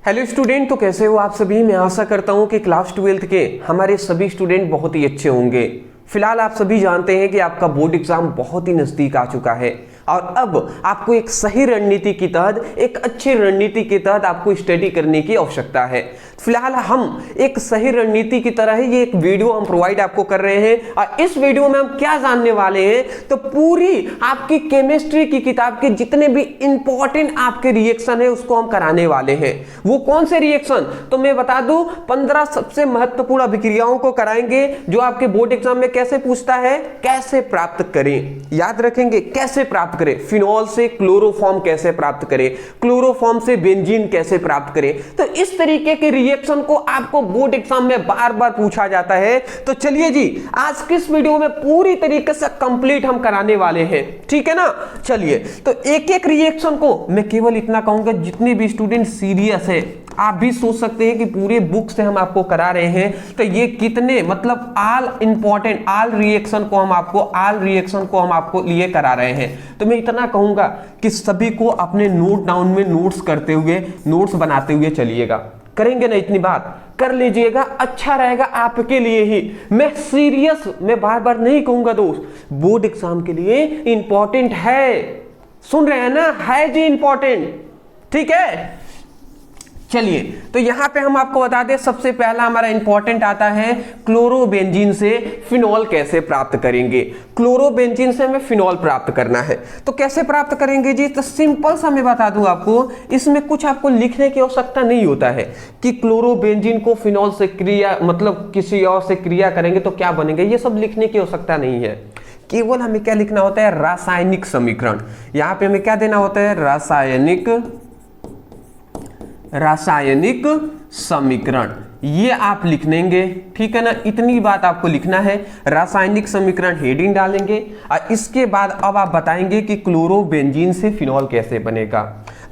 Hello student, तो कैसे हो आप सभी। मैं आशा करता हूं कि क्लास 12th के हमारे सभी स्टूडेंट बहुत ही अच्छे होंगे। फिलहाल आप सभी जानते हैं कि आपका बोर्ड एग्जाम बहुत ही नजदीक आ चुका है और अब आपको एक सही रणनीति के तहत, एक अच्छी रणनीति के तहत आपको स्टडी करने की आवश्यकता है। फिलहाल हम एक सही रणनीति की तरह ही ये एक वीडियो हम प्रोवाइड आपको कर रहे हैं और इस वीडियो में हम क्या जानने वाले हैं, तो पूरी आपकी केमिस्ट्री की किताब के जितने भी इंपॉर्टेंट आपके रिएक्शन है उसको हम कराने वाले हैं। वो कौन से रिएक्शन, तो मैं बता दूं 15 सबसे महत्वपूर्ण अभिक्रियाओं को कराएंगे जो आपके बोर्ड एग्जाम में कैसे पूछता है, कैसे प्राप्त करें। याद रखेंगे कैसे प्राप्त करें, फिनॉल से क्लोरोफॉर्म कैसे प्राप्त करें, क्लोरोफॉर्म से बेंजीन कैसे प्राप्त करें। तो इस तरीके के रिएक्शन को आपको बोर्ड एग्जाम में बार बार पूछा जाता है। तो चलिए जी, आज की इस वीडियो में पूरी तरीके से कंप्लीट हम कराने वाले हैं, ठीक है ना। चलिए, तो एक एक रिएक्शन को मैं केवल इतना कहूंगा, जितने भी स्टूडेंट सीरियस है आप भी सोच सकते हैं कि पूरे बुक से हम आपको करा रहे हैं, तो ये कितने मतलब ऑल इंपॉर्टेंट ऑल रिएक्शन को हम आपको लिए करा रहे हैं। तो मैं इतना कहूंगा कि सभी को अपने नोट डाउन में नोट्स करते हुए, नोट्स बनाते हुए चलिएगा। करेंगे ना, इतनी बात कर लीजिएगा, अच्छा रहेगा आपके लिए ही। मैं बार बार नहीं कहूंगा दोस्त, बोर्ड एग्जाम के लिए इंपॉर्टेंट है, सुन रहे हैं ना, है जी इंपॉर्टेंट, ठीक है। चलिए, तो यहां पे हम आपको बता दें, सबसे पहला हमारा इंपॉर्टेंट आता है क्लोरोबेंजीन से फिनॉल कैसे प्राप्त करेंगे। क्लोरोबेंजीन से हमें फिनॉल प्राप्त करना है, तो कैसे प्राप्त करेंगे जी। तो सिंपल सा मैं बता दूं आपको, इसमें कुछ आपको लिखने की आवश्यकता नहीं होता है कि क्लोरोबेंजीन को फिनॉल से क्रिया मतलब किसी और से क्रिया करेंगे तो क्या बनेंगे, ये सब लिखने की आवश्यकता नहीं है। केवल हमें क्या लिखना होता है, रासायनिक समीकरण। यहां पे हमें क्या देना होता है, रासायनिक समीकरण, ये आप लिख लेंगे, ठीक है ना। इतनी बात आपको लिखना है, रासायनिक समीकरण हेडिंग डालेंगे और इसके बाद अब आप बताएंगे कि क्लोरोबेंजीन से फिनॉल कैसे बनेगा।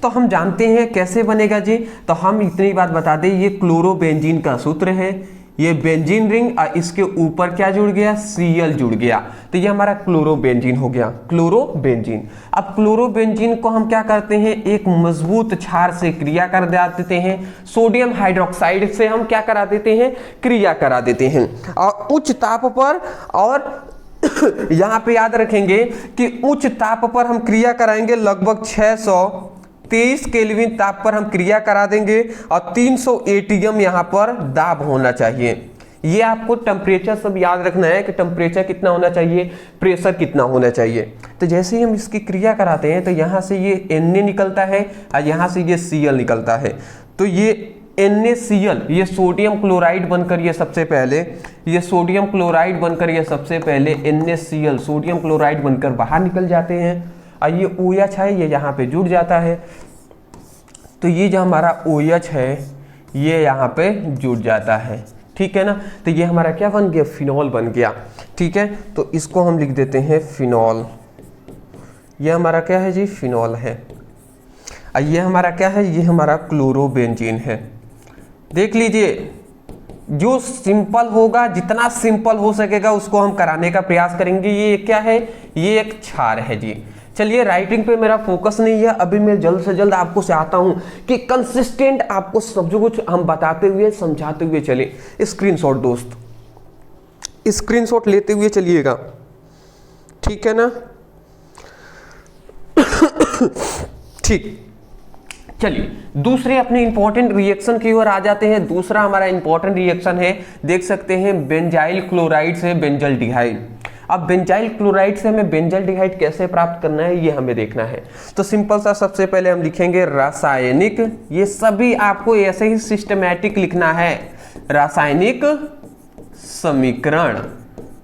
तो हम जानते हैं कैसे बनेगा जी, तो हम इतनी बात बता दें, ये क्लोरोबेंजीन का सूत्र है, ये बेंजीन रिंग और इसके ऊपर क्या जुड़ गया, Cl जुड़ गया, तो ये हमारा क्लोरोबेंजीन हो गया, क्लोरोबेंजीन। अब क्लोरोबेंजीन को हम क्या करते हैं, एक मजबूत क्षार से क्रिया कर देते हैं, सोडियम हाइड्रोक्साइड से हम क्या करा देते हैं, क्रिया करा देते हैं और उच्च ताप पर, और यहां पे याद रखेंगे कि उच्च ताप पर हम क्रिया कराएंगे, लगभग 623 केल्विन ताप पर हम क्रिया करा देंगे और 300 एटीएम यहां पर दाब होना चाहिए। ये आपको टेम्परेचर सब याद रखना है कि टेम्परेचर कितना होना चाहिए, प्रेशर कितना होना चाहिए। तो जैसे ही हम इसकी क्रिया कराते हैं तो यहां से ये Na निकलता है और यहां से ये Cl निकलता है। तो ये NaCl, ये सोडियम क्लोराइड बनकर ये सबसे पहले NaCl सोडियम क्लोराइड बनकर बाहर निकल जाते हैं और ये OH है, ये यहाँ पे जुड़ जाता है। तो ये जो हमारा OH है ये यहाँ पे जुड़ जाता है, ठीक है ना। तो ये हमारा क्या बन गया, फिनॉल बन गया, ठीक है। तो इसको हम लिख देते हैं फिनॉल। ये हमारा क्या है जी, फिनॉल है। और ये हमारा क्या है, ये हमारा क्लोरोबेंजीन है। देख लीजिए, जो सिंपल होगा, जितना सिंपल हो सकेगा उसको हम कराने का प्रयास करेंगे। ये क्या है, ये एक क्षार है जी। चलिए, राइटिंग पे मेरा फोकस नहीं है, अभी मैं जल्द से जल्द आपको चाहता हूं कि कंसिस्टेंट आपको सब कुछ हम बताते हुए, समझाते हुए चले। स्क्रीनशॉट दोस्त, स्क्रीनशॉट लेते हुए चलिएगा, ठीक है ना। ठीक, चलिए दूसरे अपने इंपॉर्टेंट रिएक्शन की ओर आ जाते हैं। दूसरा हमारा इंपॉर्टेंट रिएक्शन है, देख सकते हैं, बेंजाइल क्लोराइड से बेंजल्डिहाइड। अब बेंजाइल क्लोराइड से हमें बेंजल्डिहाइड कैसे प्राप्त करना है ये हमें देखना है। तो सिंपल सा सबसे पहले हम लिखेंगे रासायनिक, ये सभी आपको ऐसे ही सिस्टमैटिक लिखना है, रासायनिक समीकरण,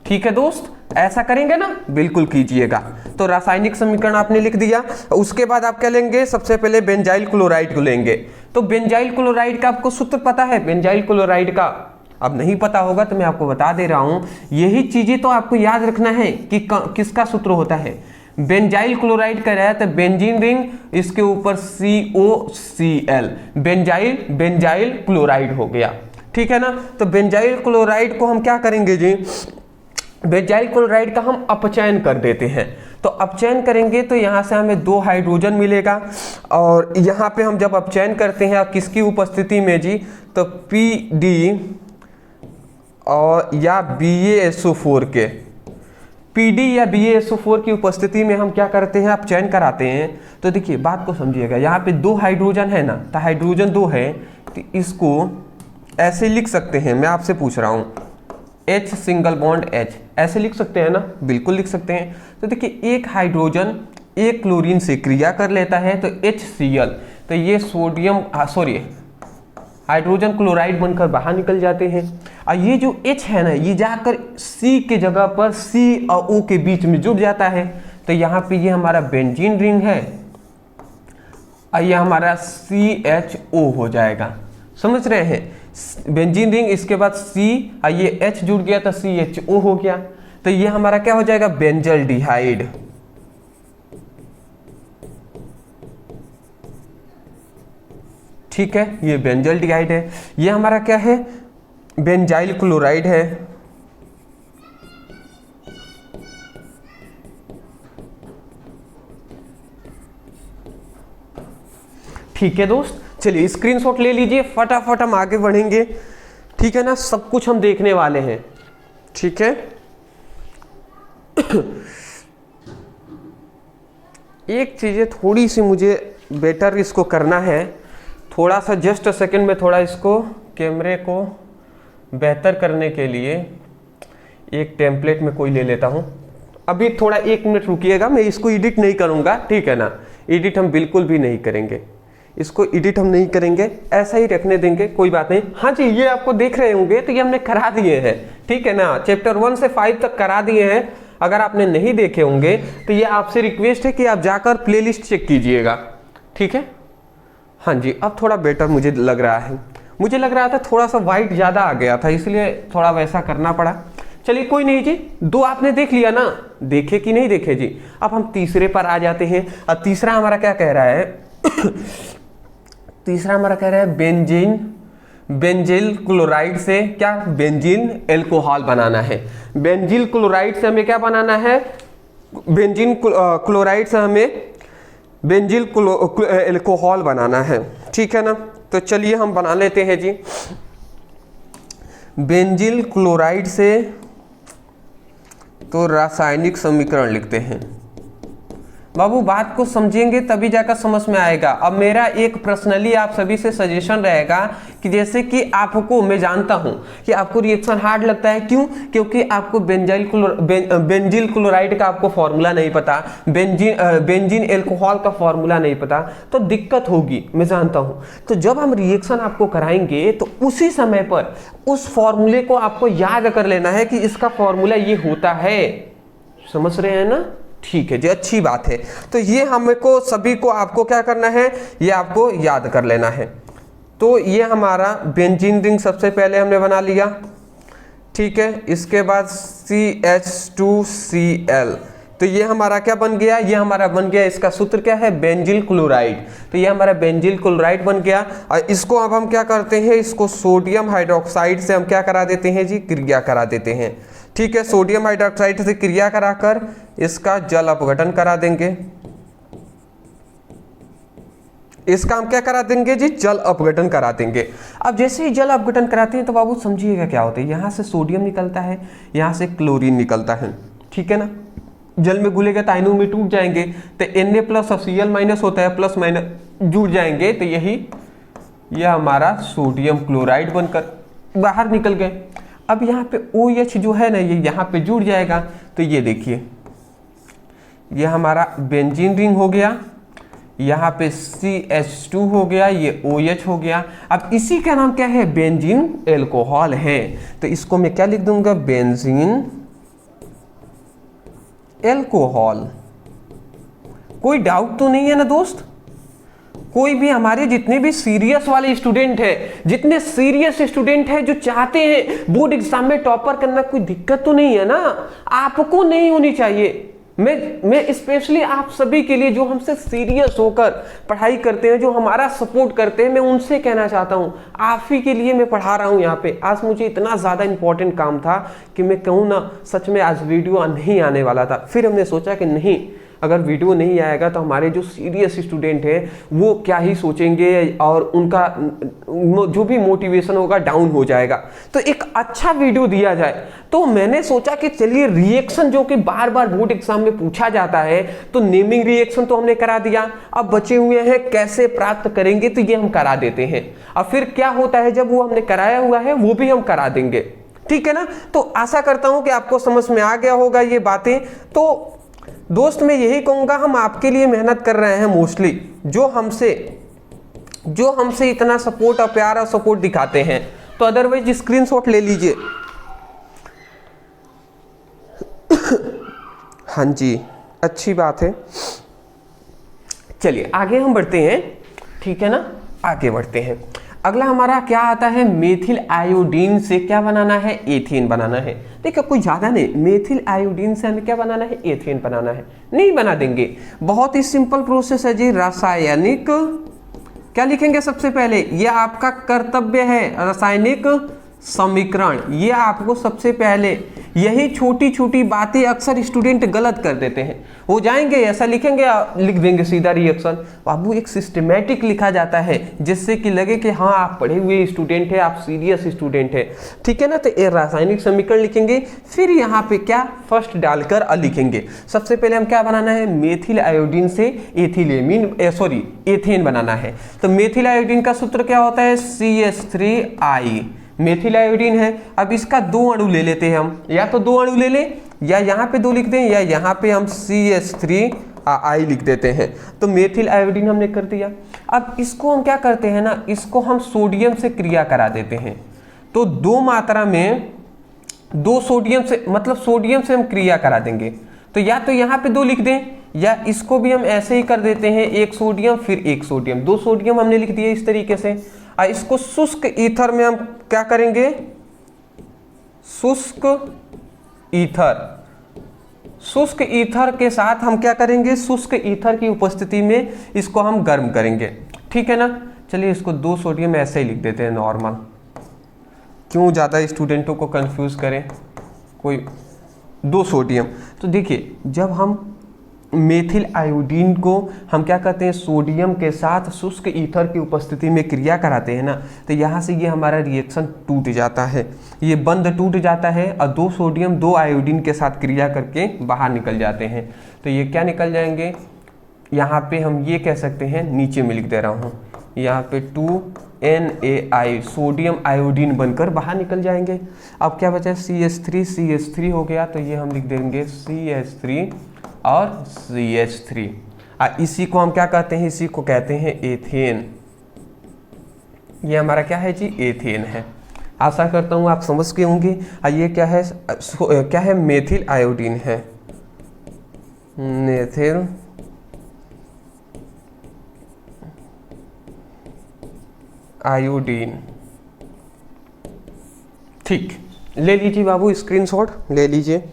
ठीक है दोस्त। ऐसा करेंगे ना, बिल्कुल कीजिएगा। तो रासायनिक समीकरण आपने लिख दिया, उसके बाद आप क्या लेंगे, सबसे पहले बेंजाइल क्लोराइड को लेंगे। तो बेंजाइल क्लोराइड का आपको सूत्र पता है, बेंजाइल क्लोराइड का अब नहीं पता होगा तो मैं आपको बता दे रहा हूं, यही चीजें तो आपको याद रखना है कि किसका सूत्र होता है। बेंजाइल क्लोराइड का रहा तो बेंजीन रिंग, इसके ऊपर COCl, बेंजाइल क्लोराइड हो गया, ठीक है ना। तो बेंजाइल क्लोराइड को हम क्या करेंगे जी, बेंजाइल क्लोराइड का हम अपचयन कर देते हैं। तो अपचयन करेंगे तो यहाँ से हमें 2 हाइड्रोजन मिलेगा, और यहाँ पे हम जब अपचयन करते हैं किसकी उपस्थिति में जी, तो PD और या BaSO4 के, PD या BaSO4 की उपस्थिति में हम क्या करते हैं, अपचयन कराते हैं। तो देखिए बात को समझिएगा, यहाँ पे 2 हाइड्रोजन है ना, तो हाइड्रोजन 2 है, तो इसको ऐसे लिख सकते हैं, मैं आपसे पूछ रहा हूँ, H सिंगल बॉन्ड H, ऐसे लिख सकते हैं ना, बिल्कुल लिख सकते हैं। तो देखिए एक हाइड्रोजन एक क्लोरीन से क्रिया कर लेता है तो HCl, तो ये सोडियम हाइड्रोजन क्लोराइड बनकर बाहर निकल जाते हैं, और ये जो H है ना, ये जाकर C के जगह पर C और O के बीच में जुड़ जाता है, तो यहाँ पे ये हमारा बेंजीन रिंग है, और ये हमारा CHO हो जाएगा। समझ रहे हैं, बेंजीन रिंग, इसके बाद C और ये H जुड़ गया तो CHO हो गया, तो ये हमारा क्या हो जाएगा, बेंजल्डिहाइड। ठीक है, ये बेंजल्डिहाइड है। ये हमारा क्या है, बेंजाइल क्लोराइड है। ठीक है दोस्त, चलिए स्क्रीनशॉट ले लीजिए, फटाफट हम आगे बढ़ेंगे। ठीक है ना, सब कुछ हम देखने वाले हैं। ठीक है एक चीजें थोड़ी सी मुझे बेटर इसको करना है, थोड़ा सा जस्ट सेकंड में, थोड़ा इसको कैमरे को बेहतर करने के लिए एक टेम्पलेट में कोई ले लेता हूँ। अभी थोड़ा 1 मिनट रुकिएगा, मैं इसको एडिट नहीं करूँगा, ठीक है ना, एडिट हम बिल्कुल भी नहीं करेंगे, इसको एडिट हम नहीं करेंगे, ऐसा ही रखने देंगे, कोई बात नहीं। हाँ जी, ये आपको देख रहे होंगे तो ये हमने करा दिए हैं, ठीक है ना, चैप्टर 1 से 5 तक करा दिए हैं। अगर आपने नहीं देखे होंगे तो ये आपसे रिक्वेस्ट है कि आप जाकर प्लेलिस्ट चेक कीजिएगा। ठीक है, हाँ जी, अब थोड़ा बेटर मुझे लग रहा है। मुझे लग रहा था थोड़ा सा वाइट ज़्यादा आ गया था, इसलिए थोड़ा वैसा करना पड़ा। चलिए कोई नहीं जी, 2 आपने देख लिया ना, देखे कि नहीं देखे जी। अब हम तीसरे पर आ जाते हैं। अब तीसरा हमारा क्या कह रहा है तीसरा हमारा कह रहा है बेंजील क्लोराइड से क्या, बेंजीन एल्कोहल बनाना है। बेंजील क्लोराइड से हमें क्या बनाना है, बेंजीन क्लोराइड से हमें बेंजील एल्कोहल बनाना है। ठीक है ना, तो चलिए हम बना लेते हैं जी। बेंजील क्लोराइड से तो रासायनिक समीकरण लिखते हैं। बाबू बात को समझेंगे तभी जाकर समझ में आएगा। अब मेरा एक पर्सनली आप सभी से सजेशन रहेगा कि जैसे कि आपको, मैं जानता हूं कि आपको रिएक्शन हार्ड लगता है, क्यों, क्योंकि आपको बेंजील क्लोराइड का आपको फॉर्मूला नहीं पता, बेंजीन एल्कोहल का फॉर्मूला नहीं पता, तो दिक्कत होगी, मैं जानता हूं। तो जब हम रिएक्शन आपको कराएंगे तो उसी समय पर उस फॉर्मूले को आपको याद कर लेना है कि इसका फॉर्मूला ये होता है। समझ रहे हैं ना, ठीक है जी, अच्छी बात है। तो ये हमको सभी को आपको क्या करना है, ये आपको याद कर लेना है। तो ये हमारा बेंजीन रिंग सबसे पहले हमने बना लिया, ठीक है। इसके बाद CH2Cl, तो ये हमारा क्या बन गया, ये हमारा बन गया, इसका सूत्र क्या है, बेंजील क्लोराइड। तो ये हमारा बेंजील क्लोराइड बन गया। और इसको अब हम क्या करते हैं, इसको सोडियम हाइड्रोक्साइड से हम क्या करा देते हैं जी, क्रिया करा देते हैं। ठीक है, सोडियम हाइड्रोक्साइड से क्रिया कराकर इसका जल अपघटन करा देंगे। इसका हम क्या करा देंगे जी, जल अपघटन करा देंगे। अब जैसे ही जल अपघटन कराते हैं तो बाबू समझिएगा क्या होता है, यहाँ से सोडियम निकलता है, यहाँ से क्लोरीन निकलता है, ठीक है ना। जल में घुलेगा तो आयनों में टूट जाएंगे, तो Na+ और Cl- होता है, प्लस माइनस जुड़ जाएंगे, तो यह हमारा सोडियम क्लोराइड बनकर बाहर निकल गए। अब यहाँ पे OH जो है ना, ये यहाँ पे जुड़ जाएगा, तो ये देखिए, ये हमारा बेंजीन रिंग हो गया, यहाँ पे CH2 हो गया, ये OH हो गया। अब इसी का नाम क्या है, बेंजीन एल्कोहल है। तो इसको मैं क्या लिख दूंगा, बेंजीन एल्कोहल। कोई डाउट तो नहीं है ना दोस्त, कोई भी हमारे जितने भी सीरियस वाले स्टूडेंट हैं, जितने सीरियस स्टूडेंट हैं जो चाहते हैं बोर्ड एग्जाम में टॉपर करना, कोई दिक्कत तो नहीं है ना, आपको नहीं होनी चाहिए। मैं स्पेशली आप सभी के लिए जो हमसे सीरियस होकर पढ़ाई करते हैं, जो हमारा सपोर्ट करते हैं, मैं उनसे कहना चाहता हूँ, आप ही के लिए मैं पढ़ा रहा हूँ यहाँ पे। आज मुझे इतना ज़्यादा इंपॉर्टेंट काम था कि मैं कहूँ ना, सच में आज वीडियो नहीं आने वाला था। फिर हमने सोचा कि नहीं, अगर वीडियो नहीं आएगा तो हमारे जो सीरियस स्टूडेंट हैं वो क्या ही सोचेंगे और उनका जो भी मोटिवेशन होगा डाउन हो जाएगा। तो एक अच्छा वीडियो दिया जाए। तो मैंने सोचा कि चलिए रिएक्शन जो कि बार बार बोर्ड एग्जाम में पूछा जाता है, तो नेमिंग रिएक्शन तो हमने करा दिया, अब बचे हुए हैं कैसे प्राप्त करेंगे, तो ये हम करा देते हैं। अब फिर क्या होता है, जब वो हमने कराया हुआ है वो भी हम करा देंगे, ठीक है ना। तो आशा करता हूं कि आपको समझ में आ गया होगा ये बातें। तो दोस्त मैं यही कहूंगा, हम आपके लिए मेहनत कर रहे हैं मोस्टली, जो हमसे इतना सपोर्ट और प्यार और सपोर्ट दिखाते हैं। तो अदरवाइज स्क्रीनशॉट ले लीजिए। हाँ जी, अच्छी बात है। चलिए आगे हम बढ़ते हैं, ठीक है ना, आगे बढ़ते हैं। अगला हमारा क्या आता है, मेथिल आयोडीन से क्या बनाना है, एथेन बनाना है। देखिए कोई ज़्यादा नहीं, मेथिल आयोडीन से हमें क्या बनाना है, एथेन बनाना है। नहीं बना देंगे, बहुत ही सिंपल प्रोसेस है जी। रासायनिक क्या लिखेंगे सबसे पहले, ये आपका कर्तव्य है, रासायनिक समीकरण। ये आपको सबसे पहले, यही छोटी छोटी बातें अक्सर स्टूडेंट गलत कर देते हैं। वो जाएंगे ऐसा लिखेंगे, लिख देंगे सीधा रिएक्शन। बाबू एक सिस्टमेटिक लिखा जाता है जिससे कि लगे कि हाँ आप पढ़े हुए स्टूडेंट है, आप सीरियस स्टूडेंट है, ठीक है ना। तो ये रासायनिक समीकरण लिखेंगे, फिर यहाँ पे क्या फर्स्ट डालकर अ लिखेंगे। सबसे पहले हम क्या बनाना है, मेथिल आयोडीन से एथेन बनाना है। तो मेथिल आयोडीन का सूत्र क्या होता है, CH3I। मेथिल आयोडीन है। अब इसका 2 अणु ले लेते हैं हम, या तो 2 अणु ले लें, या यहाँ पे 2 लिख दें, या यहाँ पे हम CH3I लिख देते हैं। तो मेथिल आयोडीन हमने कर दिया। अब इसको हम क्या करते हैं ना, इसको हम सोडियम से क्रिया करा देते हैं। तो 2 मात्रा में 2 सोडियम से, मतलब सोडियम से हम क्रिया करा देंगे। तो या तो यहाँ पे 2 लिख दें, या इसको भी हम ऐसे ही कर देते हैं, 1 सोडियम फिर 1 सोडियम, 2 सोडियम हमने लिख दिया इस तरीके से। इसको शुष्क ईथर में हम क्या करेंगे, शुष्क ईथर के साथ हम क्या करेंगे, शुष्क ईथर की उपस्थिति में इसको हम गर्म करेंगे, ठीक है ना। चलिए इसको 2 सोडियम ऐसे ही लिख देते हैं नॉर्मल, क्यों ज़्यादा स्टूडेंटों को कंफ्यूज करें। कोई 2 सोडियम। तो देखिए जब हम मेथिल आयोडीन को हम क्या करते हैं, सोडियम के साथ शुष्क ईथर की उपस्थिति में क्रिया कराते हैं ना, तो यहाँ से ये हमारा रिएक्शन टूट जाता है, ये बंध टूट जाता है, और 2 सोडियम 2 आयोडीन के साथ क्रिया करके बाहर निकल जाते हैं। तो ये क्या निकल जाएंगे, यहाँ पे हम ये कह सकते हैं, नीचे में लिख दे रहा हूँ, यहाँ पे 2NaI सोडियम आयोडीन बनकर बाहर निकल जाएंगे। अब क्या बचा, CH3 हो गया, तो ये हम लिख देंगे CH3 और CH3। इसी को हम क्या कहते हैं, इसी को कहते हैं एथेन। ये हमारा क्या है जी, एथेन है। आशा करता हूँ आप समझ गए होंगे। ये क्या है, क्या है, मेथिल आयोडीन है, मेथिल आयोडीन। ठीक, ले लीजिए बाबू स्क्रीनशॉट ले लीजिए।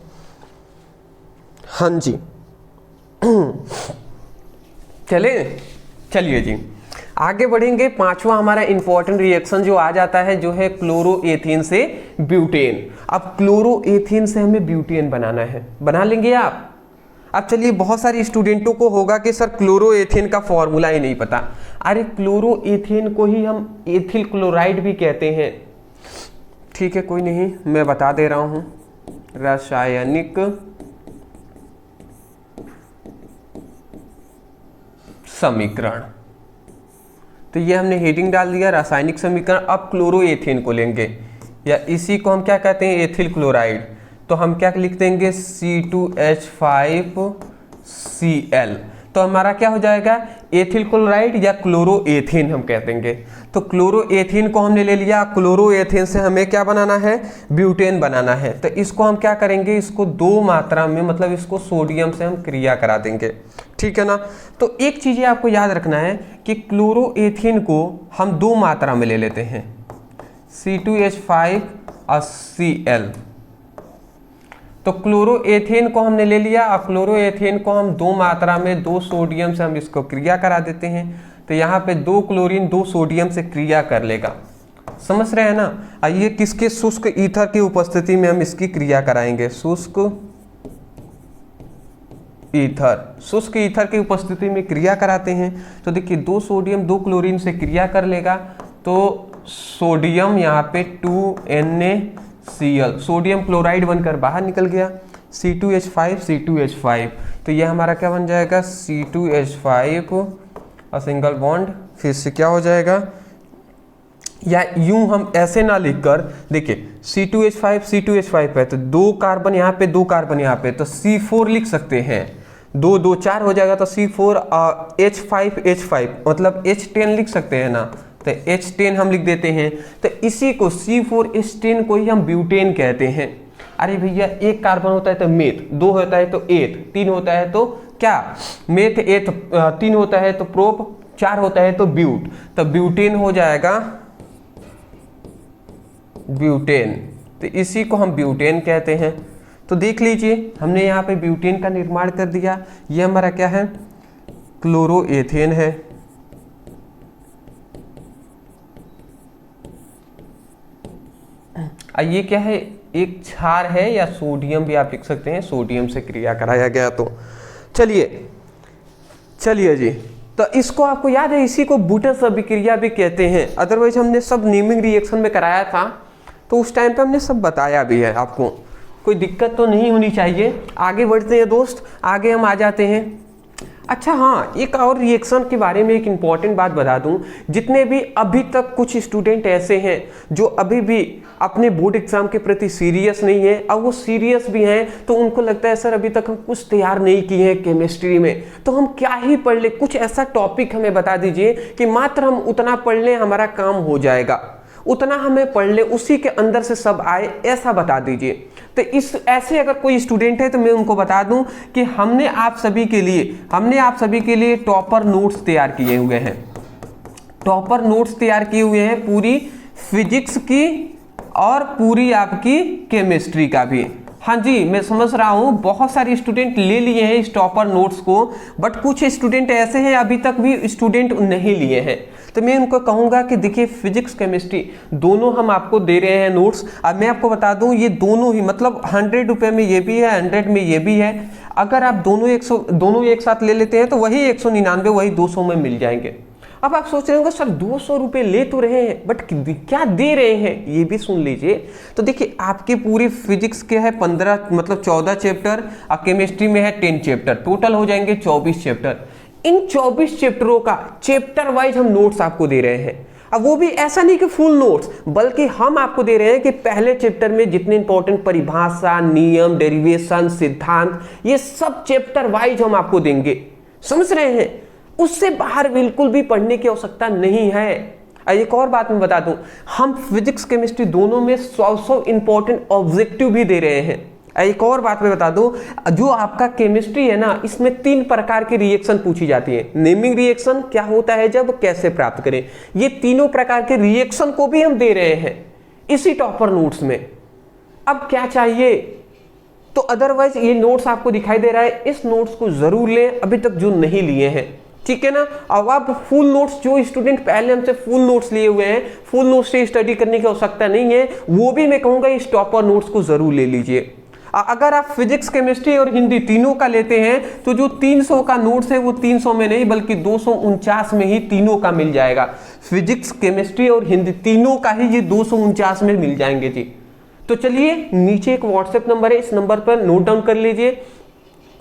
हाँ जी चलिए जी आगे बढ़ेंगे। 5वां हमारा इंपॉर्टेंट रिएक्शन जो आ जाता है, जो है क्लोरोएथेन से ब्यूटेन। अब क्लोरोएथेन से हमें ब्यूटेन बनाना है, बना लेंगे आप। अब चलिए, बहुत सारे स्टूडेंटों को होगा कि सर क्लोरोएथेन का फॉर्मूला ही नहीं पता। अरे क्लोरोएथेन को ही हम एथिल क्लोराइड भी कहते हैं, ठीक है, कोई नहीं, मैं बता दे रहा हूं। रासायनिक समीकरण, तो ये हमने हेडिंग डाल दिया, रासायनिक समीकरण। अब क्लोरोएथेन को लेंगे, या इसी को हम क्या कहते हैं, एथिल क्लोराइड। तो हम क्या लिख देंगे, C2H5Cl। तो हमारा क्या हो जाएगा, एथिल क्लोराइड या क्लोरोएथेन हम कह देंगे। तो क्लोरोएथेन को हमने ले लिया। क्लोरोएथेन से हमें क्या बनाना है, ब्यूटेन बनाना है। तो इसको हम क्या करेंगे, इसको 2 मात्रा में, मतलब इसको सोडियम से हम क्रिया करा देंगे, ठीक है ना। तो एक चीज़ आपको याद रखना है कि क्लोरोएथेन को हम 2 मात्रा में ले लेते हैं, C2H5 और Cl। तो क्लोरोएथेन को हमने ले लिया और क्लोरोएथेन को हम 2 मात्रा में 2 सोडियम से हम इसको क्रिया करा देते हैं। तो यहाँ पे 2 क्लोरीन 2 सोडियम से क्रिया कर लेगा, समझ रहे हैं ना। आइए किसके शुष्क ईथर की उपस्थिति में हम इसकी क्रिया कराएंगे, शुष्क ईथर की उपस्थिति में क्रिया कराते हैं। तो देखिए 2 सोडियम 2 क्लोरीन से क्रिया कर लेगा, तो सोडियम यहाँ पे 2NaCl, सोडियम क्लोराइड बनकर बाहर निकल गया, C2H5 तो ये हमारा क्या बन जाएगा, C2H5 और सिंगल बॉन्ड, फिर से क्या हो जाएगा, या यूं हम ऐसे ना लिखकर देखिए C2H5 है तो 2 कार्बन यहाँ पे 2 कार्बन यहाँ पे, तो C4 लिख सकते हैं, 2 2 4 हो जाएगा, तो C4 H5 मतलब H10 लिख सकते हैं ना, तो H10 हम लिख देते हैं। तो इसी को C4H10 को ही हम ब्यूटेन कहते हैं। अरे भैया 1 कार्बन होता है तो मेथ, 2 होता है तो एथ, 3 होता है तो क्या मेथ एथ, 3 होता है तो प्रोप, 4 होता है तो ब्यूट, तो ब्यूटेन हो जाएगा ब्यूटेन, तो इसी को हम ब्यूटेन कहते हैं। तो देख लीजिए हमने यहाँ पे ब्यूटेन का निर्माण कर दिया। ये हमारा क्या है, क्लोरोएथेन है, ये क्या है, एक क्षार है या सोडियम भी आप लिख सकते हैं, सोडियम से क्रिया कराया गया। तो चलिए जी, तो इसको आपको याद है, इसी को बूटस अभिक्रिया भी कहते हैं। अदरवाइज हमने सब नेमिंग रिएक्शन में कराया था, तो उस टाइम पे हमने सब बताया भी है, आपको कोई दिक्कत तो नहीं होनी चाहिए। आगे बढ़ते हैं दोस्त, आगे हम आ जाते हैं। अच्छा हाँ, एक और रिएक्शन के बारे में एक इम्पॉर्टेंट बात बता दूं, जितने भी अभी तक कुछ स्टूडेंट ऐसे हैं जो अभी भी अपने बोर्ड एग्जाम के प्रति सीरियस नहीं है, और वो सीरियस भी हैं तो उनको लगता है सर अभी तक हम कुछ तैयार नहीं किए हैं केमिस्ट्री में, तो हम क्या ही पढ़ ले, कुछ ऐसा टॉपिक हमें बता दीजिए कि मात्र हम उतना पढ़ लें हमारा काम हो जाएगा, उतना हमें पढ़ ले, उसी के अंदर से सब आए, ऐसा बता दीजिए। तो इस ऐसे अगर कोई स्टूडेंट है तो मैं उनको बता दूं कि हमने आप सभी के लिए टॉपर नोट्स तैयार किए हुए हैं, टॉपर नोट्स तैयार किए हुए हैं, पूरी फिजिक्स की और पूरी आपकी केमिस्ट्री का भी। हाँ जी, मैं समझ रहा हूँ बहुत सारे स्टूडेंट ले लिए हैं इस टॉपर नोट्स को, बट कुछ स्टूडेंट ऐसे हैं अभी तक भी स्टूडेंट नहीं लिए हैं। तो मैं उनको कहूँगा कि देखिए फिजिक्स केमिस्ट्री दोनों हम आपको दे रहे हैं नोट्स। अब मैं आपको बता दूँ ये दोनों ही मतलब 100 रुपये में ये भी है, 100 में ये भी है। अगर आप दोनों एक साथ ले लेते हैं तो वही 199 वही 200 में मिल जाएंगे। अब आप सोच रहे होंगे सर 200 रुपये ले तो रहे हैं बट क्या दे रहे हैं, ये भी सुन लीजिए। तो देखिए आपकी पूरी फिजिक्स के है 14 चैप्टर और केमिस्ट्री में है 10 चैप्टर, टोटल हो जाएंगे 24 चैप्टर। इन 24 चैप्टरों का चैप्टर वाइज हम नोट्स आपको दे रहे हैं। अब वो भी ऐसा नहीं कि फुल नोट्स, बल्कि हम आपको दे रहे हैं कि पहले चैप्टर में जितने इंपॉर्टेंट परिभाषा, नियम, डेरिवेशन, सिद्धांत, ये सब चैप्टर वाइज हम आपको देंगे, समझ रहे हैं। उससे बाहर बिल्कुल भी पढ़ने की आवश्यकता नहीं है। एक और बात मैं बता दूं, हम फिजिक्स केमिस्ट्री दोनों में 100 इंपॉर्टेंट ऑब्जेक्टिव भी दे रहे हैं। एक और बात मैं बता दूं, जो आपका केमिस्ट्री है ना, इसमें 3 प्रकार की रिएक्शन पूछी जाती है। नेमिंग रिएक्शन क्या होता है, जब, कैसे प्राप्त करें, ये तीनों प्रकार के रिएक्शन को भी हम दे रहे हैं इसी टॉपर नोट्स में। अब क्या चाहिए, तो अदरवाइज ये नोट्स आपको दिखाई दे रहा है, इस नोट्स को जरूर लें अभी तक जो नहीं लिए हैं, ठीक है ना। अब आप फुल नोट्स, जो स्टूडेंट पहले हमसे फुल नोट्स लिए हुए हैं, फुल नोट्स से स्टडी करने की आवश्यकता नहीं है, वो भी मैं कहूँगा इस टॉपर नोट्स को जरूर ले लीजिए। अगर आप फिजिक्स, केमिस्ट्री और हिंदी तीनों का लेते हैं तो जो 300 का नोट्स है वो 300 में नहीं बल्कि 249 में ही तीनों का मिल जाएगा। फिजिक्स, केमिस्ट्री और हिंदी तीनों का ही ये 249 में मिल जाएंगे जी। तो चलिए, नीचे एक व्हाट्सएप नंबर है, इस नंबर पर नोट डाउन कर लीजिए।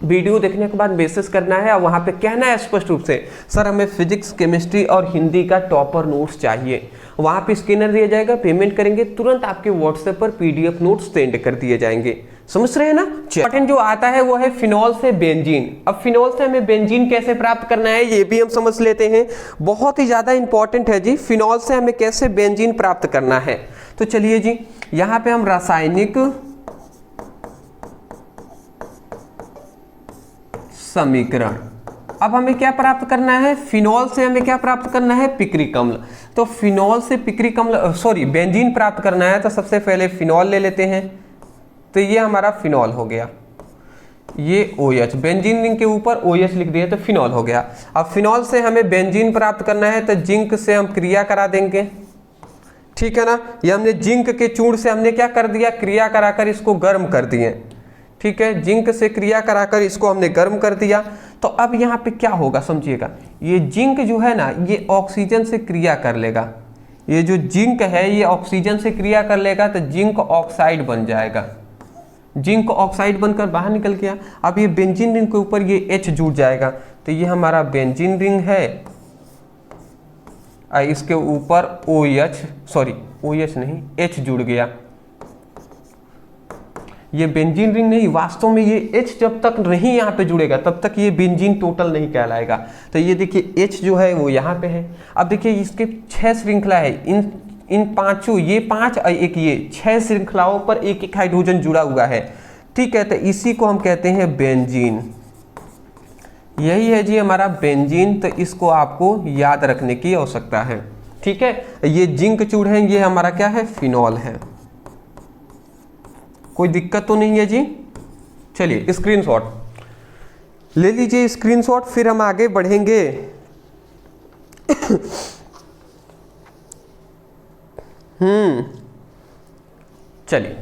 वीडियो देखने के बाद मैसेज करना है और वहां पे कहना है स्पष्ट रूप से सर हमें फिजिक्स, केमिस्ट्री और हिंदी का टॉपर नोट्स चाहिए। वहां पे स्कैनर दिया जाएगा, पेमेंट करेंगे, तुरंत आपके व्हाट्सएप पर पीडीएफ नोट्स सेंड कर दिए जाएंगे। समझ रहे हैं ना। इंपॉर्टेंट जो आता है वो है फिनॉल से बेंजीन। अब फिनॉल से हमें बेंजीन कैसे प्राप्त करना है ये भी हम समझ लेते हैं, बहुत ही ज्यादा इंपॉर्टेंट है जी। फिनॉल से हमें कैसे बेंजीन प्राप्त करना है, तो चलिए जी, यहाँ पे हम रासायनिक समीकरण, अब हमें क्या प्राप्त करना है, फिनॉल से हमें क्या प्राप्त करना है, पिक्रिक अम्ल। तो फिनॉल से पिक्रिक अम्ल बेंजीन प्राप्त करना है, तो सबसे पहले फिनॉल ले लेते हैं, तो ये हमारा फिनॉल हो गया, ये OH, बेंजीन रिंग के ऊपर OH लिख दिया तो फिनॉल हो गया। अब फिनॉल से हमें बेंजीन प्राप्त करना है तो जिंक से हम क्रिया करा देंगे, ठीक है ना। ये हमने जिंक के चूर्ण से हमने क्या कर दिया, क्रिया कराकर इसको गर्म कर दिए, ठीक है। जिंक से क्रिया कराकर इसको हमने गर्म कर दिया। तो अब यहाँ पे क्या होगा समझिएगा, ये जिंक जो है ना ये ऑक्सीजन से क्रिया कर लेगा, ये जो जिंक है ये ऑक्सीजन से क्रिया कर लेगा तो जिंक ऑक्साइड बन जाएगा, जिंक ऑक्साइड बनकर बाहर निकल गया। अब ये बेंजीन रिंग के ऊपर ये H जुड़ जाएगा तो ये हमारा बेंजीन रिंग है, इसके ऊपर OH नहीं H जुड़ गया। ये बेंजीन रिंग नहीं, वास्तव में ये H जब तक नहीं यहाँ पे जुड़ेगा तब तक ये बेंजीन टोटल नहीं कहलाएगा। तो ये देखिए H जो है वो यहाँ पे है। अब देखिए इसके 6 श्रृंखला है, इन पांचों, ये 5 और एक ये 6 श्रृंखलाओं पर एक एक हाइड्रोजन जुड़ा हुआ है, ठीक है। तो इसी को हम कहते हैं बेंजीन, यही है जी हमारा बेंजीन। तो इसको आपको याद रखने की आवश्यकता है, ठीक है। ये जिंक चूर्ण है, ये हमारा क्या है, फिनॉल है। कोई दिक्कत तो नहीं है जी। चलिए स्क्रीनशॉट ले लीजिए, स्क्रीनशॉट, फिर हम आगे बढ़ेंगे। चलिए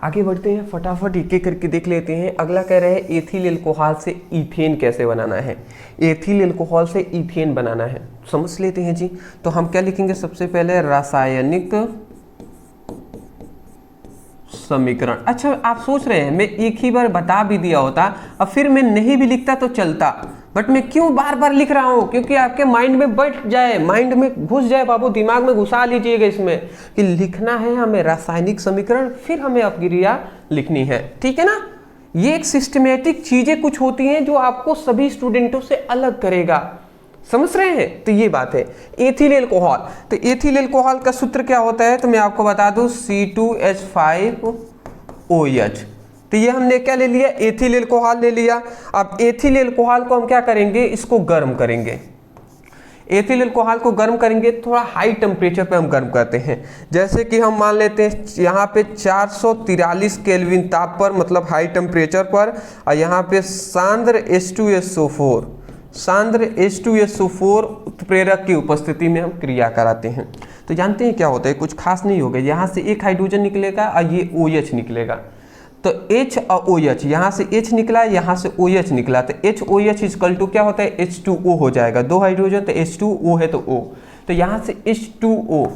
आगे बढ़ते हैं, फटाफट एक एक करके देख लेते हैं। अगला कह रहे हैं एथिल एल्कोहल से इथेन कैसे बनाना है। एथिल एल्कोहल से इथेन बनाना है, समझ लेते हैं जी। तो हम क्या लिखेंगे, सबसे पहले रासायनिक समीकरण। अच्छा आप सोच रहे हैं मैं एक ही बार बता भी दिया होता और फिर मैं नहीं भी लिखता तो चलता, बट मैं क्यों बार बार लिख रहा हूं, क्योंकि आपके माइंड में बैठ जाए, माइंड में घुस जाए बाबू, दिमाग में घुसा लीजिएगा इसमें कि लिखना है हमें रासायनिक समीकरण, फिर हमें अपक्रिया लिखनी है, ठीक है ना। ये एक सिस्टमेटिक चीजें कुछ होती हैं जो आपको सभी स्टूडेंटों से अलग करेगा, समझ रहे हैं। तो ये बात है एथिल एल्कोहल। तो एथिल एल्कोहल का सूत्र क्या होता है तो मैं आपको बता दूं, C2H5OH। तो ये हमने क्या ले लिया, एथिल एल्कोहल ले लिया। अब एथिल एल्कोहल को हम क्या करेंगे, इसको गर्म करेंगे। एथिल एल्कोहल को गर्म करेंगे, थोड़ा हाई टेम्परेचर पे हम गर्म करते हैं। जैसे कि हम मान लेते हैं यहाँ पे 443 केल्विन ताप पर, मतलब हाई टेम्परेचर पर, और यहाँ पे सांद्र H2SO4 उत्प्रेरक की उपस्थिति में हम क्रिया कराते हैं। तो जानते हैं क्या होता है, कुछ खास नहीं होगा। यहाँ से एक हाइड्रोजन निकलेगा और ये OH निकलेगा, तो H और OH, यहाँ से H निकला, यहाँ से OH निकला, तो HOH इक्वल टू क्या होता है, H2O हो जाएगा। 2 हाइड्रोजन तो H2O है तो O, तो यहाँ से H2O,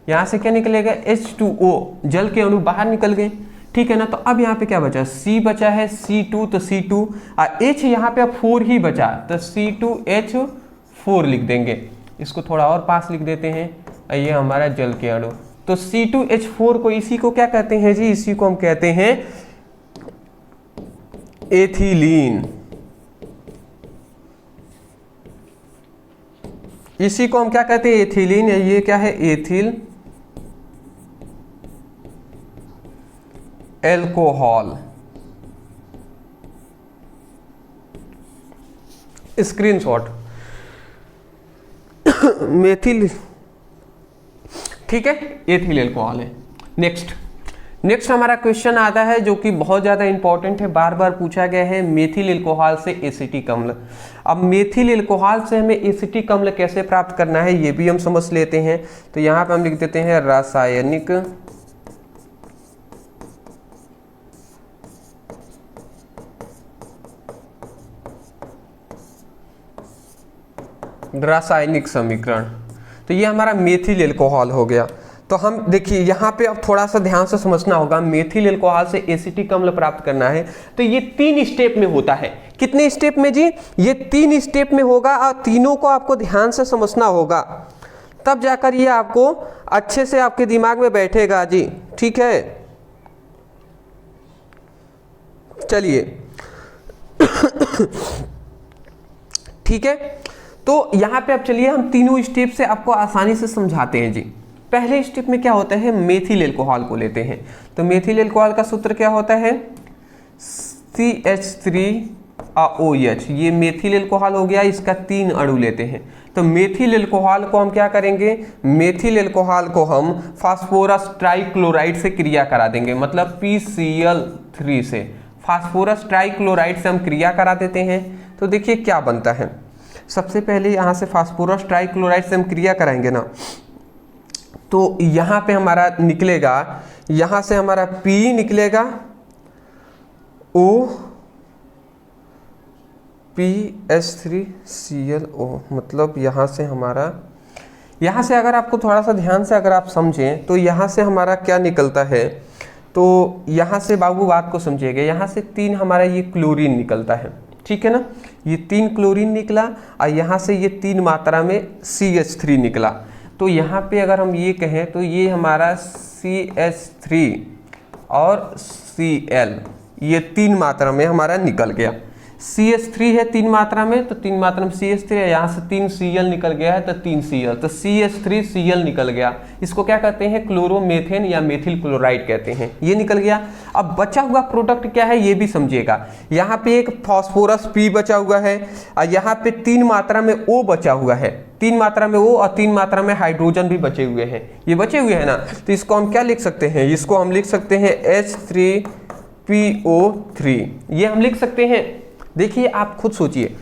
यहाँ से क्या निकलेगा, H2O, जल के अणु बाहर निकल गए, ठीक है ना। तो अब यहाँ पे क्या बचा, C बचा है, C2 तो C2, और H यहाँ पे अब 4 ही बचा, तो C2H4 लिख देंगे। इसको थोड़ा और पास लिख देते हैं, ये हमारा जल के अणु। तो C2H4 को, इसी को क्या कहते हैं जी, इसी को हम कहते हैं एथिलीन। इसी को हम क्या कहते हैं, एथिलीन। ये क्या है, एथिल एल्कोहल। स्क्रीनशॉट मेथिल, ठीक है, एथिल एल्कोहल है। नेक्स्ट हमारा क्वेश्चन आता है जो कि बहुत ज्यादा इंपॉर्टेंट है, बार बार पूछा गया है, मेथिल एल्कोहल से एसिटिक अम्ल। अब मेथिल एल्कोहल से हमें एसिटिक अम्ल कैसे प्राप्त करना है ये भी हम समझ लेते हैं। तो यहां पे हम लिख देते हैं रासायनिक समीकरण। तो ये हमारा मेथिल एल्कोहल हो गया। तो हम देखिए यहाँ पे अब थोड़ा सा ध्यान से समझना होगा, मेथिल एल्कोहल से एसिटिक अम्ल प्राप्त करना है तो ये 3 स्टेप में होता है। कितने स्टेप में जी, ये 3 स्टेप में होगा, और तीनों को आपको ध्यान से समझना होगा, तब जाकर ये आपको अच्छे से आपके दिमाग में बैठेगा जी, ठीक है। चलिए ठीक है, तो यहाँ पे अब चलिए हम तीनों स्टेप से आपको आसानी से समझाते हैं जी। पहले स्टेप में क्या होता है, मेथिल एल्कोहल को लेते हैं। तो मेथिल एल्कोहल का सूत्र क्या होता है, CH3 OH, ये मेथिल एल्कोहल हो गया, इसका 3 अणु लेते हैं। तो मेथिल एल्कोहल को हम क्या करेंगे, मेथिल एल्कोहल को हम फास्फोरस ट्राइक्लोराइड से क्रिया करा देंगे, मतलब PCl3 से, फास्फोरस ट्राइक्लोराइड से हम क्रिया करा देते हैं। तो देखिए क्या बनता है, सबसे पहले यहाँ से फास्फोरस ट्राइक्लोराइड से हम क्रिया कराएंगे ना, तो यहाँ पे हमारा निकलेगा, यहाँ से हमारा P निकलेगा, O PH3ClO, मतलब यहाँ से हमारा, यहाँ से अगर आपको थोड़ा सा ध्यान से अगर आप समझें तो यहाँ से हमारा क्या निकलता है, तो यहाँ से बाबू बात को समझिएगा, यहाँ से 3 हमारा ये क्लोरीन निकलता है, ठीक है ना, ये 3 क्लोरीन निकला और यहाँ से ये 3 मात्रा में CH3 निकला। तो यहाँ पे अगर हम ये कहें तो ये हमारा CH3 और Cl ये 3 मात्रा में हमारा निकल गया। CH3 है 3 मात्रा में, तो 3 मात्रा में CH3 है, यहाँ से 3 Cl निकल गया है, तो 3 Cl, तो CH3Cl निकल गया। इसको क्या कहते हैं, क्लोरोमेथेन या मेथिल क्लोराइड कहते हैं, ये निकल गया। अब बचा हुआ प्रोडक्ट क्या है ये भी समझिएगा, यहाँ पे एक फास्फोरस P बचा हुआ है और यहाँ पे 3 मात्रा में O बचा हुआ है, 3 मात्रा में O और 3 मात्रा में हाइड्रोजन भी बचे हुए हैं, ये बचे हुए हैं ना, तो इसको हम क्या लिख सकते हैं, इसको हम लिख सकते हैं H3PO3, ये हम लिख सकते हैं। देखिए आप खुद सोचिए,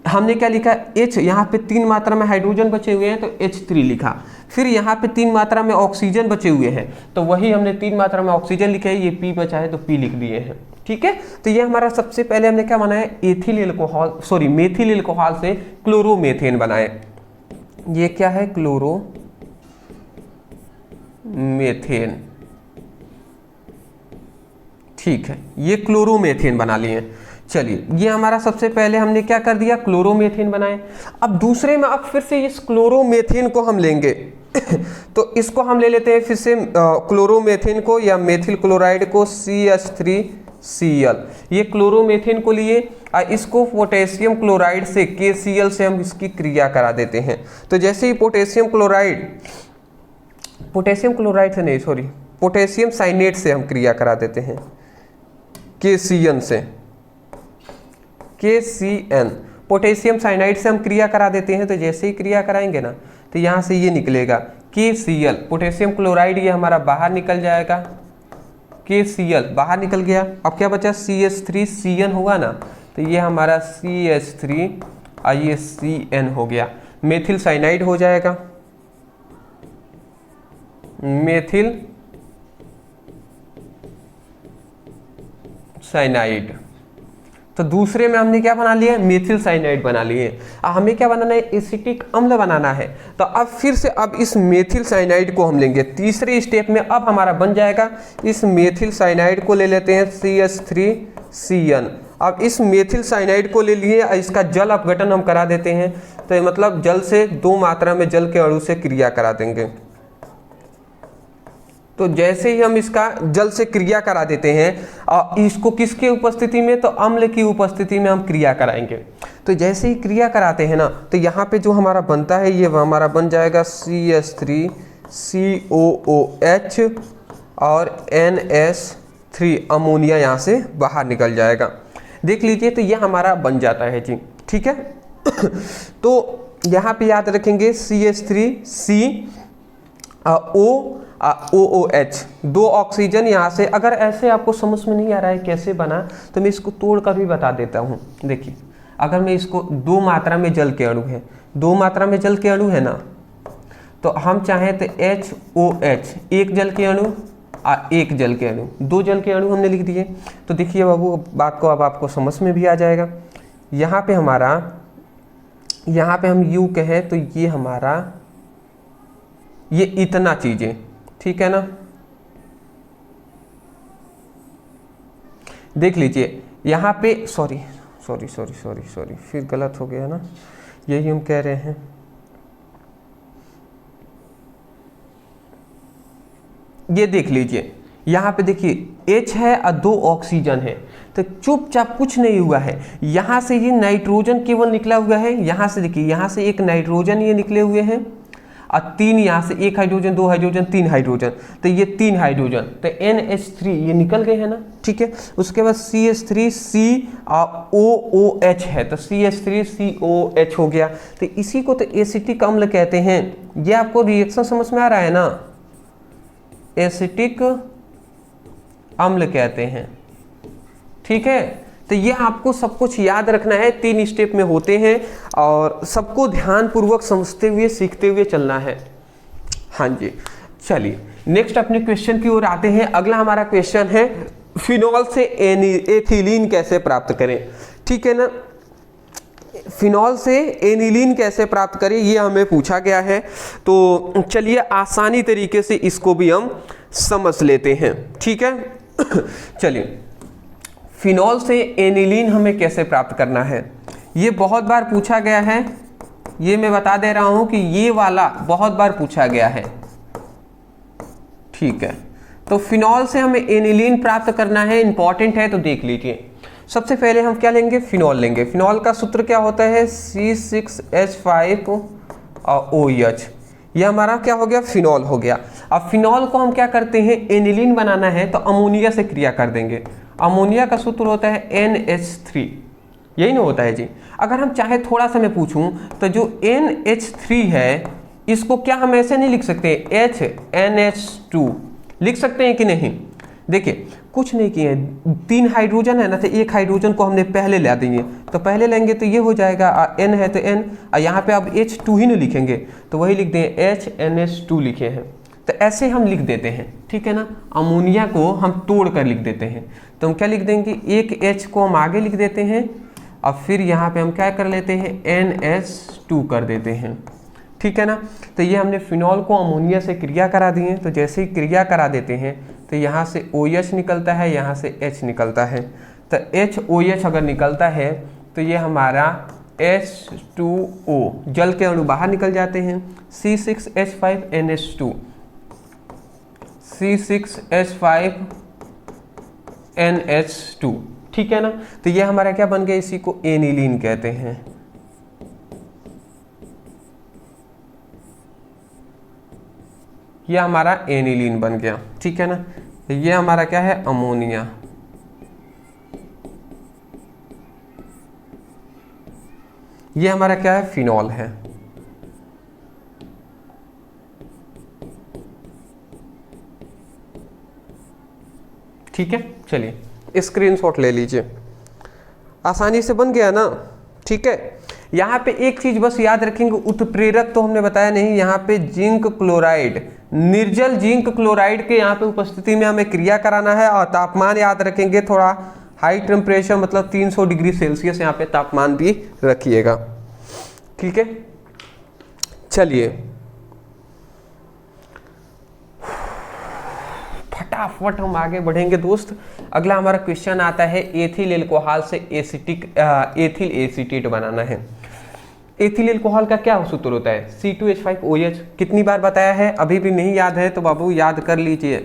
हमने क्या लिखा, H, यहाँ पे 3 मात्रा में हाइड्रोजन बचे हुए हैं तो H3 लिखा, फिर यहाँ पे 3 मात्रा में ऑक्सीजन बचे हुए हैं तो वही हमने 3 मात्रा में ऑक्सीजन लिखा है, ये P बचा है तो P लिख दिए हैं, ठीक है। तो ये हमारा सबसे पहले हमने क्या बनाया, ethyl alcohol, sorry methyl alcohol से क्लोरोमेथेन बनाए। ये क्या है, क्लोरोमेथेन, ठीक है, ये क्लोरोमेथेन बना लिए। चलिए ये हमारा सबसे पहले हमने क्या कर दिया, क्लोरोमेथेन बनाए। अब दूसरे में अब फिर से इस क्लोरोमेथेन को हम लेंगे तो इसको हम ले लेते हैं फिर से क्लोरोमेथेन को या मेथिल क्लोराइड को CH3Cl, ये क्लोरोमेथेन को लिए और इसको पोटेशियम क्लोराइड से KCl से हम इसकी क्रिया करा देते हैं। तो जैसे ही पोटेशियम क्लोराइड से नहीं, सॉरी, पोटेशियम साइनेट से हम क्रिया करा देते हैं, KCN से, KCN पोटेशियम साइनाइड से हम क्रिया करा देते हैं। तो जैसे ही क्रिया कराएंगे ना तो यहाँ से ये निकलेगा KCl, पोटेशियम क्लोराइड ये हमारा बाहर निकल जाएगा, KCl बाहर निकल गया। अब क्या बचा, CH3CN होगा ना, तो ये हमारा CH3 और ये CN हो गया, मेथिल साइनाइड हो जाएगा, मेथिल साइनाइड। तो दूसरे में हमने क्या बना लिया, मेथिल साइनाइड बना लिए। अब हमें क्या बनाना है, एसिटिक अम्ल बनाना है। तो अब फिर से अब इस मेथिल साइनाइड को हम लेंगे तीसरे स्टेप में, अब हमारा बन जाएगा, इस मेथिल साइनाइड को ले लेते हैं CH3CN। अब इस मेथिल साइनाइड को ले लिए, इसका जल अपघटन हम करा देते हैं, तो मतलब जल से 2 मात्रा में जल के अणु से क्रिया करा देंगे। तो जैसे ही हम इसका जल से क्रिया करा देते हैं, इसको किसके उपस्थिति में, तो अम्ल की उपस्थिति में हम क्रिया कराएंगे। तो जैसे ही क्रिया कराते हैं ना, तो यहाँ पे जो हमारा बनता है ये हमारा बन जाएगा CH3COOH और NS3, अमोनिया यहाँ से बाहर निकल जाएगा। देख लीजिए, तो ये हमारा बन जाता है जी, ठीक है। तो यहाँ पे याद रखेंगे CH3COOH, 2 ऑक्सीजन यहाँ से। अगर ऐसे आपको समझ में नहीं आ रहा है कैसे बना, तो मैं इसको तोड़ कर भी बता देता हूँ। देखिए, अगर मैं इसको 2 मात्रा में जल के अणु है, 2 मात्रा में जल के अणु है ना, तो हम चाहें तो HOH, 1 जल के अणु और 1 जल के अणु, 2 जल के अणु हमने लिख दिए। तो देखिए बाबू, बात को अब आपको समझ में भी आ जाएगा। यहाँ पे हमारा, यहाँ पे हम U कहें तो ये हमारा, ये इतना चीजें, ठीक है ना। देख लीजिए यहाँ पे, सॉरी, फिर गलत हो गया ना, यही हम कह रहे हैं। ये देख लीजिए, यहाँ पे देखिए H है और 2 ऑक्सीजन है, तो चुपचाप कुछ नहीं हुआ है। यहाँ से ये नाइट्रोजन केवल निकला हुआ है, यहाँ से देखिए, यहाँ से एक नाइट्रोजन ये निकले हुए हैं और 3 यहाँ से 1 हाइड्रोजन 2 हाइड्रोजन 3 हाइड्रोजन, तो ये 3 हाइड्रोजन, तो NH3 ये निकल गए हैं ना, ठीक है। उसके बाद CH3C OOH है, तो CH3COH हो गया। तो इसी को तो एसिटिक अम्ल कहते हैं। ये आपको रिएक्शन समझ में आ रहा है ना, एसिटिक अम्ल कहते हैं, ठीक है। तो ये आपको सब कुछ याद रखना है, 3 स्टेप में होते हैं और सबको ध्यानपूर्वक समझते हुए सीखते हुए चलना है। हाँ जी, चलिए नेक्स्ट अपने क्वेश्चन की ओर आते हैं। अगला हमारा क्वेश्चन है फिनॉल से एथिलीन कैसे प्राप्त करें, ठीक है ना। फिनॉल से एनिलीन कैसे प्राप्त करें ये हमें पूछा गया है, तो चलिए आसानी तरीके से इसको भी हम समझ लेते हैं, ठीक है। चलिए फिनॉल से एनिलीन हमें कैसे प्राप्त करना है, ये बहुत बार पूछा गया है। ये मैं बता दे रहा हूं कि ये वाला बहुत बार पूछा गया है, ठीक है। तो फिनॉल से हमें एनिलीन प्राप्त करना है, इंपॉर्टेंट है, तो देख लीजिए। सबसे पहले हम क्या लेंगे, फिनॉल लेंगे। फिनॉल का सूत्र क्या होता है, C6H5 और OH। ये हमारा क्या हो गया, फिनॉल हो गया। अब फिनॉल को हम क्या करते हैं, एनिलीन बनाना है तो अमोनिया से क्रिया कर देंगे। अमोनिया का सूत्र होता है NH3, यही ना होता है जी। अगर हम चाहे थोड़ा सा मैं पूछूं तो जो NH3 है इसको क्या हम ऐसे नहीं लिख सकते, HNH2 लिख सकते हैं कि नहीं। देखिए कुछ नहीं किए, 3 हाइड्रोजन है ना, तो 1 हाइड्रोजन को हमने पहले ला देंगे, तो पहले लेंगे तो ये हो जाएगा, N है तो N, और यहाँ पे अब H2 ही नहीं लिखेंगे तो वही लिख दें HNH2 लिखे हैं, तो ऐसे हम लिख देते हैं, ठीक है ना। अमोनिया को हम तोड़ कर लिख देते हैं, तो हम क्या लिख देंगे, एक H को हम आगे लिख देते हैं और फिर यहाँ पे हम क्या कर लेते हैं, NH2 कर देते हैं, ठीक है ना। तो ये हमने फिनॉल को अमोनिया से क्रिया करा दी है, तो जैसे ही क्रिया करा देते हैं तो यहाँ से OH निकलता है, यहाँ से H निकलता है, तो HOH अगर निकलता है तो ये हमारा H2O, जल के अणु बाहर निकल जाते हैं, C6H5NH2, C6H5NH2, ठीक है ना। तो ये हमारा क्या बन गया, इसी को एनिलीन कहते हैं। ये हमारा एनिलीन बन गया, ठीक है ना। तो ये हमारा क्या है, अमोनिया। ये हमारा क्या है, फिनॉल है। ठीक है, चलिए स्क्रीनशॉट ले लीजिए, आसानी से बन गया ना, ठीक है। यहाँ पे एक चीज बस याद रखेंगे, उत्प्रेरक तो हमने बताया नहीं, यहाँ पे जिंक क्लोराइड, निर्जल जिंक क्लोराइड के यहाँ पे उपस्थिति में हमें क्रिया कराना है, और तापमान याद रखेंगे थोड़ा हाई टेम्परेचर, मतलब 300 डिग्री सेल्सियस यहाँ पे तापमान भी रखिएगा, ठीक है। चलिए फटाफट हम आगे बढ़ेंगे दोस्त। अगला हमारा क्वेश्चन आता है, एथिल एल्कोहल से एथिल एसीटेट बनाना है। एथिल एल्कोहल का क्या सूत्र होता है, C2H5OH। कितनी बार बताया है, अभी भी नहीं याद है तो बाबू याद कर लीजिए,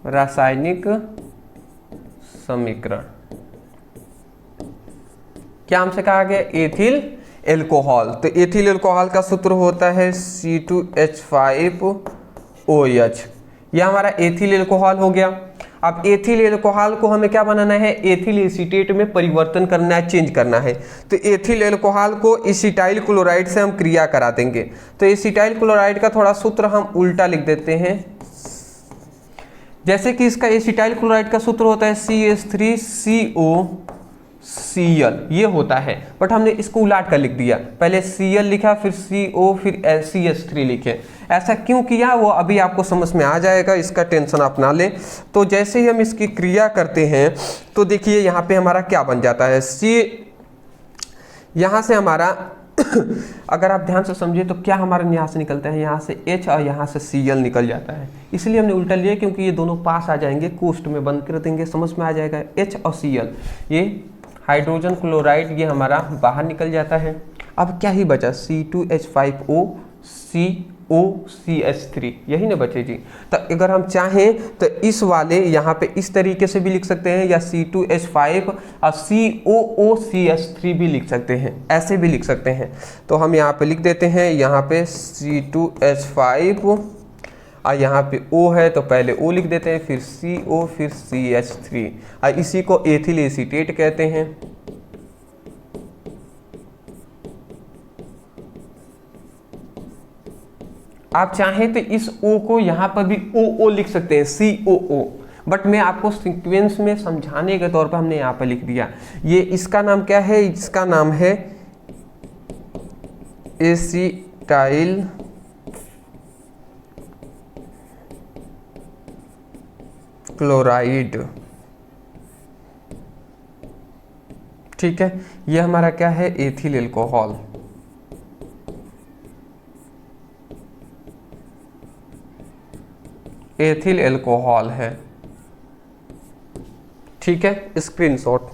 रासायनिक समीकरण क्या हमसे कहा गया, एथिल एल्कोहल। तो एथिल एल्कोहल का सूत्र होता है C2H5OH। यह हमारा एथिल एल्कोहल हो गया। अब एथिल एल्कोहल को हमें क्या बनाना है, एथिल एसीटेट में परिवर्तन करना है, चेंज करना है। तो एथिल एल्कोहल को एसिटाइल क्लोराइड से हम क्रिया करा देंगे। तो एसिटाइल क्लोराइड का थोड़ा सूत्र हम उल्टा लिख देते हैं, जैसे कि इसका एसिटाइल क्लोराइड का सूत्र होता है CH3COCl, ये होता है, बट हमने इसको उलाट कर लिख दिया, पहले Cl लिखा फिर CO फिर CH3 लिखे। ऐसा क्यों किया वो अभी आपको समझ में आ जाएगा, इसका टेंशन आप ना लें। तो जैसे ही हम इसकी क्रिया करते हैं तो देखिए यहाँ पे हमारा क्या बन जाता है, यहाँ से हमारा अगर आप ध्यान से समझिए तो क्या हमारा यहाँ से निकलता है, यहाँ से H और यहाँ से Cl निकल जाता है। इसलिए हमने उल्टा लिया क्योंकि ये दोनों पास आ जाएंगे, कोष्ठ में बंद कर देंगे, समझ में आ जाएगा। H और Cl, ये हाइड्रोजन क्लोराइड ये हमारा बाहर निकल जाता है। अब क्या ही बचा, C2H5O COCH3, यही ना बचे जी। तो अगर हम चाहें तो इस वाले यहाँ पे इस तरीके से भी लिख सकते हैं, या C2H5 और COOCH3 भी लिख सकते हैं, ऐसे भी लिख सकते हैं। तो हम यहाँ पे लिख देते हैं, यहाँ पे C2H5 और यहाँ पे O है तो पहले O लिख देते हैं, फिर CO, फिर CH3, और इसी को एथिल एसीटेट कहते हैं। आप चाहें तो इस O को यहाँ पर भी OO लिख सकते हैं, COO, बट मैं आपको सीक्वेंस में समझाने के तौर पर हमने यहाँ पर लिख दिया। ये इसका नाम क्या है? इसका नाम है एसिटाइल क्लोराइड। ठीक है, ये हमारा क्या है? Ethyl alcohol. एथिल एल्कोहल है। ठीक है, स्क्रीनशॉट।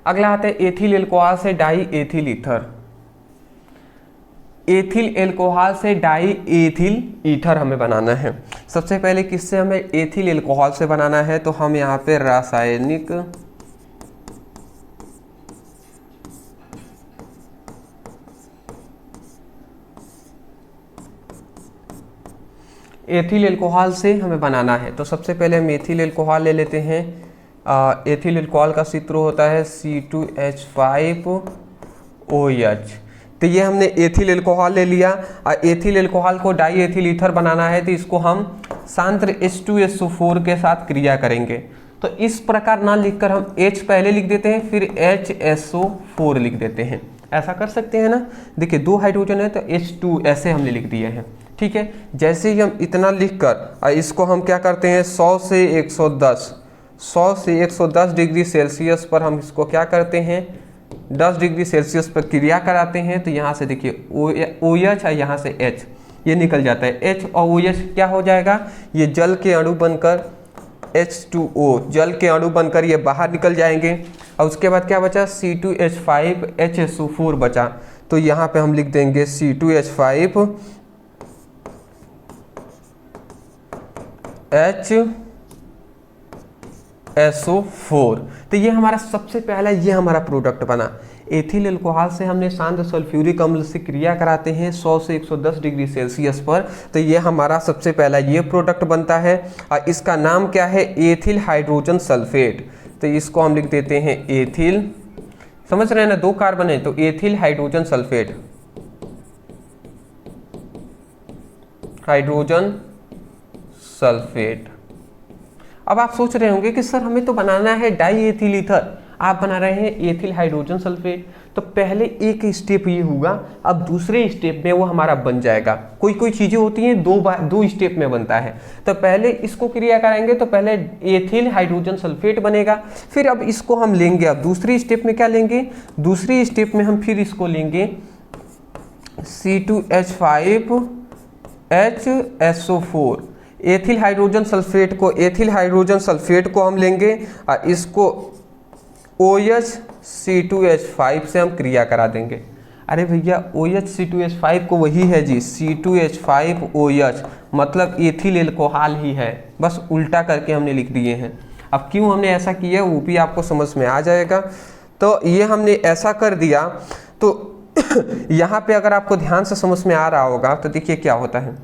अगला आता है एथिल एल्कोहल से die ethyl ether. Ethyl alcohol से डाई एथिल ईथर हमें बनाना है। सबसे पहले किससे हमें एथिल एल्कोहल से बनाना है? तो हम यहाँ पे रासायनिक एथिल एल्कोहल से हमें बनाना है। तो सबसे पहले हम एथिल एल्कोहल ले लेते हैं। एथिल एल्कोहल का सूत्र होता है C2H5OH। तो ये हमने एथिल एल्कोहल ले लिया, और एथिल एल्कोहल को डाई एथिल ईथर बनाना है, तो इसको हम सांद्र H2SO4 के साथ क्रिया करेंगे। तो इस प्रकार ना लिखकर हम H पहले लिख देते हैं, फिर HSO4 लिख देते हैं। ऐसा कर सकते हैं ना? देखिए 2 हाइड्रोजन है तो H2 ऐसे हमने लिख दिए हैं। ठीक है, जैसे ही हम इतना लिखकर इसको हम क्या करते हैं, 100 से 110 डिग्री सेल्सियस पर हम इसको क्या करते हैं, 10 डिग्री सेल्सियस पर क्रिया कराते हैं। तो यहाँ से देखिए OH है, यहाँ से H ये निकल जाता है। H और OH क्या हो जाएगा? ये जल के अणु बनकर H2O, जल के अणु बनकर ये बाहर निकल जाएंगे। और उसके बाद क्या बचा? C2H5HSO4 बचा। तो यहाँ पे हम लिख देंगे C2H5HSO4। तो ये हमारा सबसे पहला ये हमारा प्रोडक्ट बना। एथिल एल्कोहल से हमने सांद्र सल्फ्यूरिक अम्ल से क्रिया कराते हैं 100 से 110 डिग्री सेल्सियस पर। तो ये हमारा सबसे पहला ये प्रोडक्ट बनता है, और इसका नाम क्या है? Ethyl hydrogen sulphate. तो इसको हम लिख देते हैं एथिल, समझ रहे हैं ना, 2 कार्बन है तो ethyl hydrogen sulphate, hydrogen sulphate. अब आप सोच रहे होंगे कि सर हमें तो बनाना है डाई एथिल ईथर, आप बना रहे हैं एथिल हाइड्रोजन सल्फेट। तो पहले एक स्टेप ये होगा, अब दूसरे स्टेप में वो हमारा बन जाएगा। कोई कोई चीजें होती हैं 2 स्टेप में बनता है। तो पहले इसको क्रिया कराएंगे तो पहले एथिल हाइड्रोजन सल्फेट बनेगा, फिर अब इसको हम लेंगे। अब दूसरी स्टेप में क्या लेंगे? दूसरी स्टेप में हम फिर इसको लेंगे C2H5HSO4। एथिल हाइड्रोजन सल्फेट को हम लेंगे और इसको OH C2H5 से हम क्रिया करा देंगे। अरे भैया OH C2H5 को वही है जी, C2H5OH, मतलब एथिल एल्कोहल ही है, बस उल्टा करके हमने लिख दिए हैं। अब क्यों हमने ऐसा किया वो भी आपको समझ में आ जाएगा। तो ये हमने ऐसा कर दिया। तो यहाँ पे अगर आपको ध्यान से समझ में आ रहा होगा तो देखिए क्या होता है,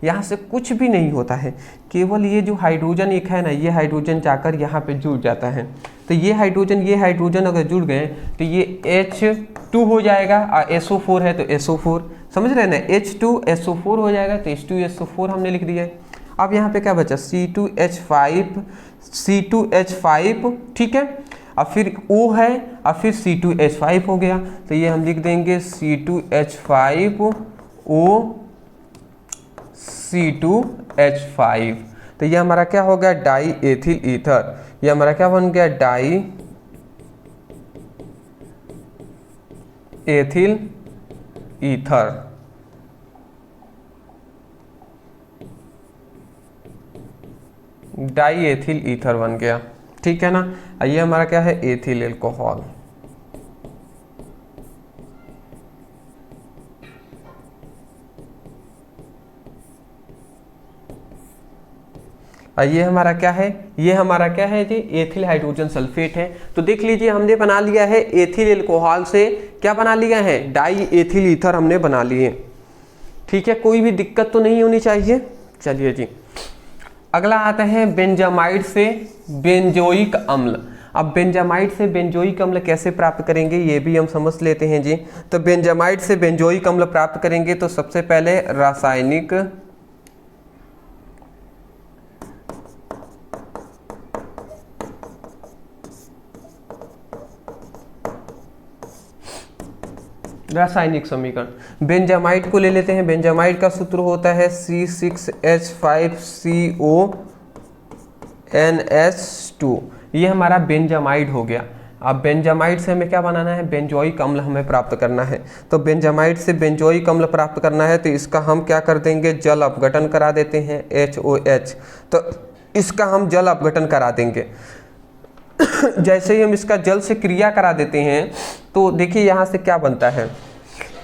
यहाँ से कुछ भी नहीं होता है, केवल ये जो हाइड्रोजन एक है ना, ये हाइड्रोजन जाकर यहाँ पे जुड़ जाता है। तो ये हाइड्रोजन अगर जुड़ गए तो ये H2 हो जाएगा, और SO4 है तो SO4, समझ रहे हैं ना, H2SO4 हो जाएगा तो H2SO4 हमने लिख दिया है। अब यहाँ पे क्या बचा? C2H5, ठीक है, और फिर O है और फिर C2H5 हो गया। तो ये हम लिख देंगे C2H5O C2H5। तो ये हमारा क्या हो गया? Die ethyl ether. ये हमारा क्या बन गया? Die ethyl ether. Die ethyl ether बन गया, ठीक है ना। ये हमारा क्या है, एथिल एल्कोहल। ये हमारा क्या है, ये हमारा क्या है जी, एथिल हाइड्रोजन सल्फेट है। तो देख लीजिए हमने बना लिया है एथिल एल्कोहल से क्या बना लिया है, डाई एथिल ईथर हमने बना लिए, ठीक है। कोई भी दिक्कत तो नहीं होनी चाहिए। चलिए जी, अगला आता है बेंजामाइड से बेंजोइक अम्ल। अब बेंजामाइड से बेंजोइक अम्ल कैसे प्राप्त करेंगे ये भी हम समझ लेते हैं जी। तो बेंजामाइड से बेंजोइक अम्ल प्राप्त करेंगे तो सबसे पहले रासायनिक समीकरण, बेंजामाइड को ले लेते हैं। बेंजामाइड का सूत्र होता है C6H5CONS2। ये हमारा बेंजामाइड हो गया। अब बेंजामाइड से हमें क्या बनाना है, बेंजोइक अम्ल हमें प्राप्त करना है। तो बेंजामाइड से बेंजोइक अम्ल प्राप्त करना है तो इसका हम क्या कर देंगे, जल अपघटन करा देते हैं, HOH। तो इसका हम जल अपघटन करा देंगे। जैसे ही हम इसका जल से क्रिया करा देते हैं तो देखिए यहाँ से क्या बनता है,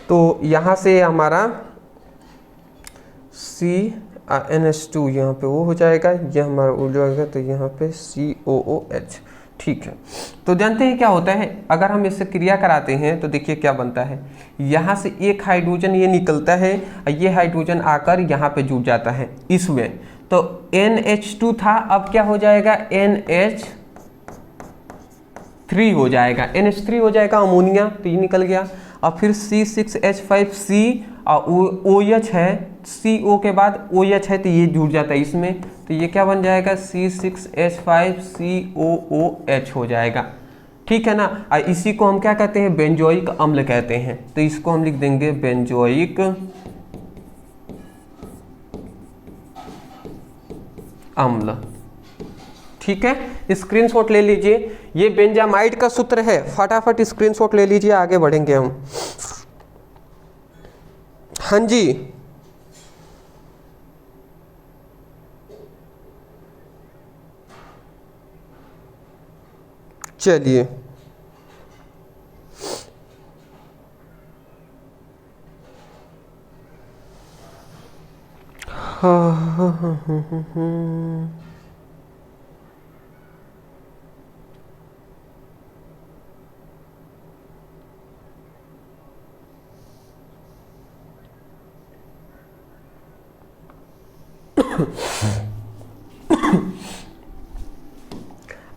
तो यहाँ से हमारा CNS2 यहाँ पे वो हो जाएगा, ये हमारा हो जाएगा, तो यहाँ पे COOH, ठीक है। तो जानते हैं क्या होता है, अगर हम इससे क्रिया कराते हैं तो देखिए क्या बनता है, यहाँ से एक हाइड्रोजन ये निकलता है, ये हाइड्रोजन आकर यहाँ पे जुड़ जाता है इसमें। तो NH2 था, अब क्या हो जाएगा, NH3 हो जाएगा, NH3 हो जाएगा अमोनिया, तो ये निकल गया। और फिर C6H5C और OH है, CO के बाद OH है तो ये जुड़ जाता है इसमें, तो ये क्या बन जाएगा, C6H5COOH हो जाएगा, ठीक है ना। और इसी को हम क्या कहते हैं, बेंजोइक अम्ल कहते हैं। तो इसको हम लिख देंगे बेंजोइक अम्ल, ठीक है। स्क्रीनशॉट ले लीजिए, ये बेंजामाइड का सूत्र है, फटाफट स्क्रीनशॉट ले लीजिए, आगे बढ़ेंगे हम। हाँ जी, चलिए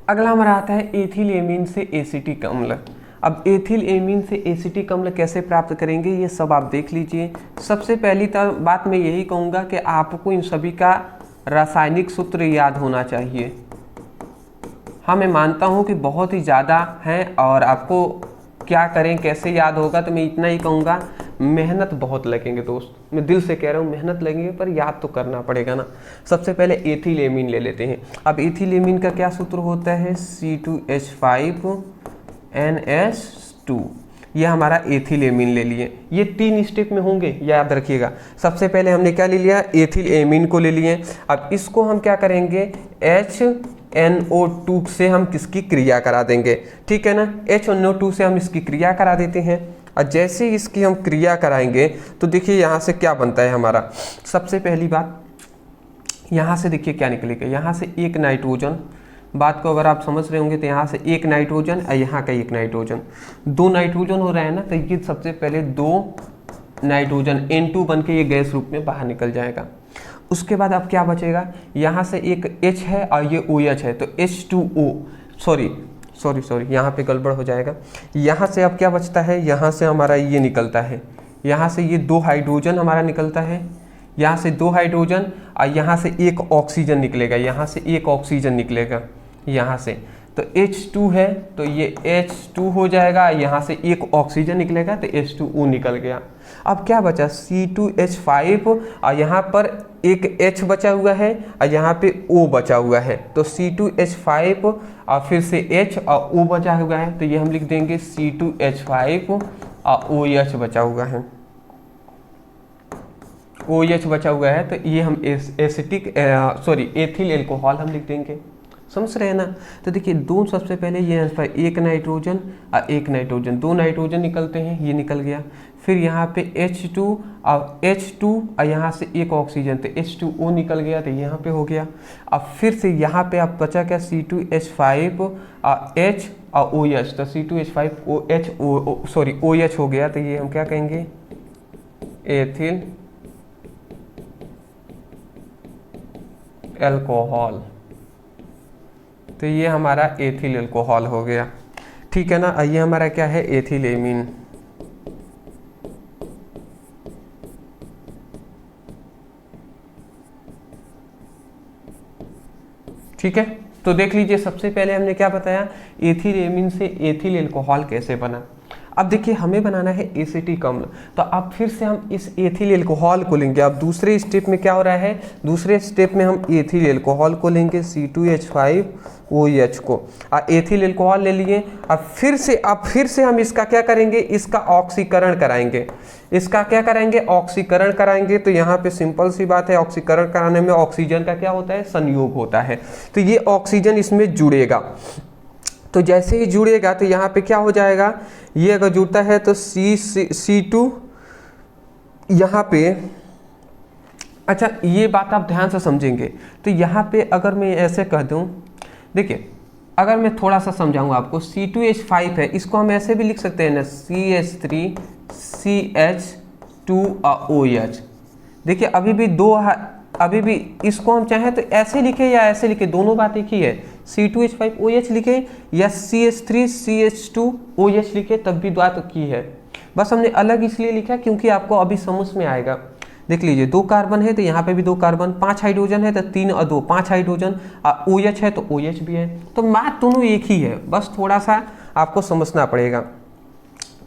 अगला हमारा आता है एथिल एमीन से एसिटिक अम्ल। अब एथिल एमीन से एसिटिक अम्ल कैसे प्राप्त करेंगे ये सब आप देख लीजिए। सबसे पहली बात मैं यही कहूँगा कि आपको इन सभी का रासायनिक सूत्र याद होना चाहिए। हाँ, मैं मानता हूँ कि बहुत ही ज़्यादा हैं और आपको क्या करें कैसे याद होगा, तो मैं इतना ही कहूँगा, मेहनत बहुत लगेंगे दोस्त, मैं दिल से कह रहा हूँ मेहनत लगेंगे, पर याद तो करना पड़ेगा ना। सबसे पहले एथिल एमीन ले लेते हैं। अब एथिल एमीन का क्या सूत्र होता है, C2H5NS2। ये हमारा एथिल एमीन ले लिए। ये 3 स्टेप में होंगे, याद रखिएगा। सबसे पहले हमने क्या ले लिया, एथिल एमीन को ले लिए। अब इसको हम क्या करेंगे, HNO2 से हम किसकी क्रिया करा देंगे, ठीक है ना। HNO2 से हम इसकी क्रिया करा देते हैं और जैसे इसकी हम क्रिया कराएंगे तो देखिए यहाँ से क्या बनता है हमारा। सबसे पहली बात, यहाँ से देखिए क्या निकलेगा, यहाँ से एक नाइट्रोजन, बात को अगर आप समझ रहे होंगे तो यहाँ से एक नाइट्रोजन और यहाँ का एक नाइट्रोजन, 2 नाइट्रोजन हो रहा है ना। तो ये सबसे पहले 2 नाइट्रोजन N2 बन के ये गैस रूप में बाहर निकल जाएगा। उसके बाद अब क्या बचेगा, यहाँ से एक H है और ये OH है, तो H2O, सॉरी यहाँ पे गड़बड़ हो जाएगा। यहाँ से अब क्या बचता है, यहाँ से हमारा ये निकलता है, यहाँ से ये 2 हाइड्रोजन हमारा निकलता है, यहाँ से 2 हाइड्रोजन और यहाँ से एक ऑक्सीजन निकलेगा, यहाँ से एक ऑक्सीजन निकलेगा यहाँ से, तो H2 है तो ये H2 हो जाएगा, यहाँ से एक ऑक्सीजन निकलेगा तो H2O निकल गया। अब क्या बचा, C2H5 और यहाँ पर एक H बचा हुआ है और यहाँ पे O बचा हुआ है, तो C2H5 और फिर से H और O बचा हुआ है, तो ये हम लिख देंगे C2H5 और OH बचा हुआ है, OH बचा हुआ है, तो ये हम एसिटिक एथिल एल्कोहल हम लिख देंगे। समझ रहे हैं ना। तो देखिए दो, सबसे पहले ये एक नाइट्रोजन और एक नाइट्रोजन, दो नाइट्रोजन निकलते हैं, ये निकल गया। फिर यहाँ पे H2 और यहाँ से एक ऑक्सीजन, तो H2O निकल गया, तो यहाँ पे हो गया। अब फिर से यहाँ पे अब बचा क्या, C2H5 और H और OH, तो C2H5OH OH हो गया, तो ये हम क्या कहेंगे, एथिल एल्कोहल। तो ये हमारा एथिल एल्कोहल हो गया, ठीक है ना। ये हमारा क्या है, एथिल एमीन। ठीक है, तो देख लीजिए सबसे पहले हमने क्या बताया, एथिल एमीन से एथिल एल्कोहल कैसे बना। अब देखिए हमें बनाना है एसिटिक अम्ल, तो अब फिर से हम इस एथिल एल्कोहल को लेंगे। अब दूसरे स्टेप में क्या हो रहा है, दूसरे स्टेप में हम एथिल एल्कोहल को लेंगे, C2H5OH को, और एथिल एल्कोहल ले लिए। अब फिर से हम इसका क्या करेंगे, इसका ऑक्सीकरण कराएंगे। इसका क्या कराएंगे, ऑक्सीकरण कराएंगे। तो यहाँ पे सिंपल सी बात है, ऑक्सीकरण कराने में ऑक्सीजन का क्या होता है, संयोग होता है। तो ये ऑक्सीजन इसमें जुड़ेगा, तो जैसे ही जुड़ेगा तो यहाँ पे क्या हो जाएगा, ये अगर जुड़ता है तो C2 यहाँ पे, अच्छा ये बात आप ध्यान से समझेंगे। तो यहाँ पे अगर मैं ऐसे कह दूँ, देखिए अगर मैं थोड़ा सा समझाऊँ आपको, C2H5 है, इसको हम ऐसे भी लिख सकते हैं ना, CH3CH2OH। देखिए अभी भी इसको हम चाहें तो ऐसे लिखे या ऐसे लिखे, दोनों बात एक ही है। C2H5OH लिखे या CH3CH2OH लिखे, तब भी बात की है। बस हमने अलग इसलिए लिखा क्योंकि आपको अभी समझ में आएगा। देख लीजिए 2 कार्बन है तो यहाँ पे भी 2 कार्बन, 5 हाइड्रोजन है तो 3 और 2 5 हाइड्रोजन, OH है तो OH भी है, तो बात दोनों एक ही है, बस थोड़ा सा आपको समझना पड़ेगा।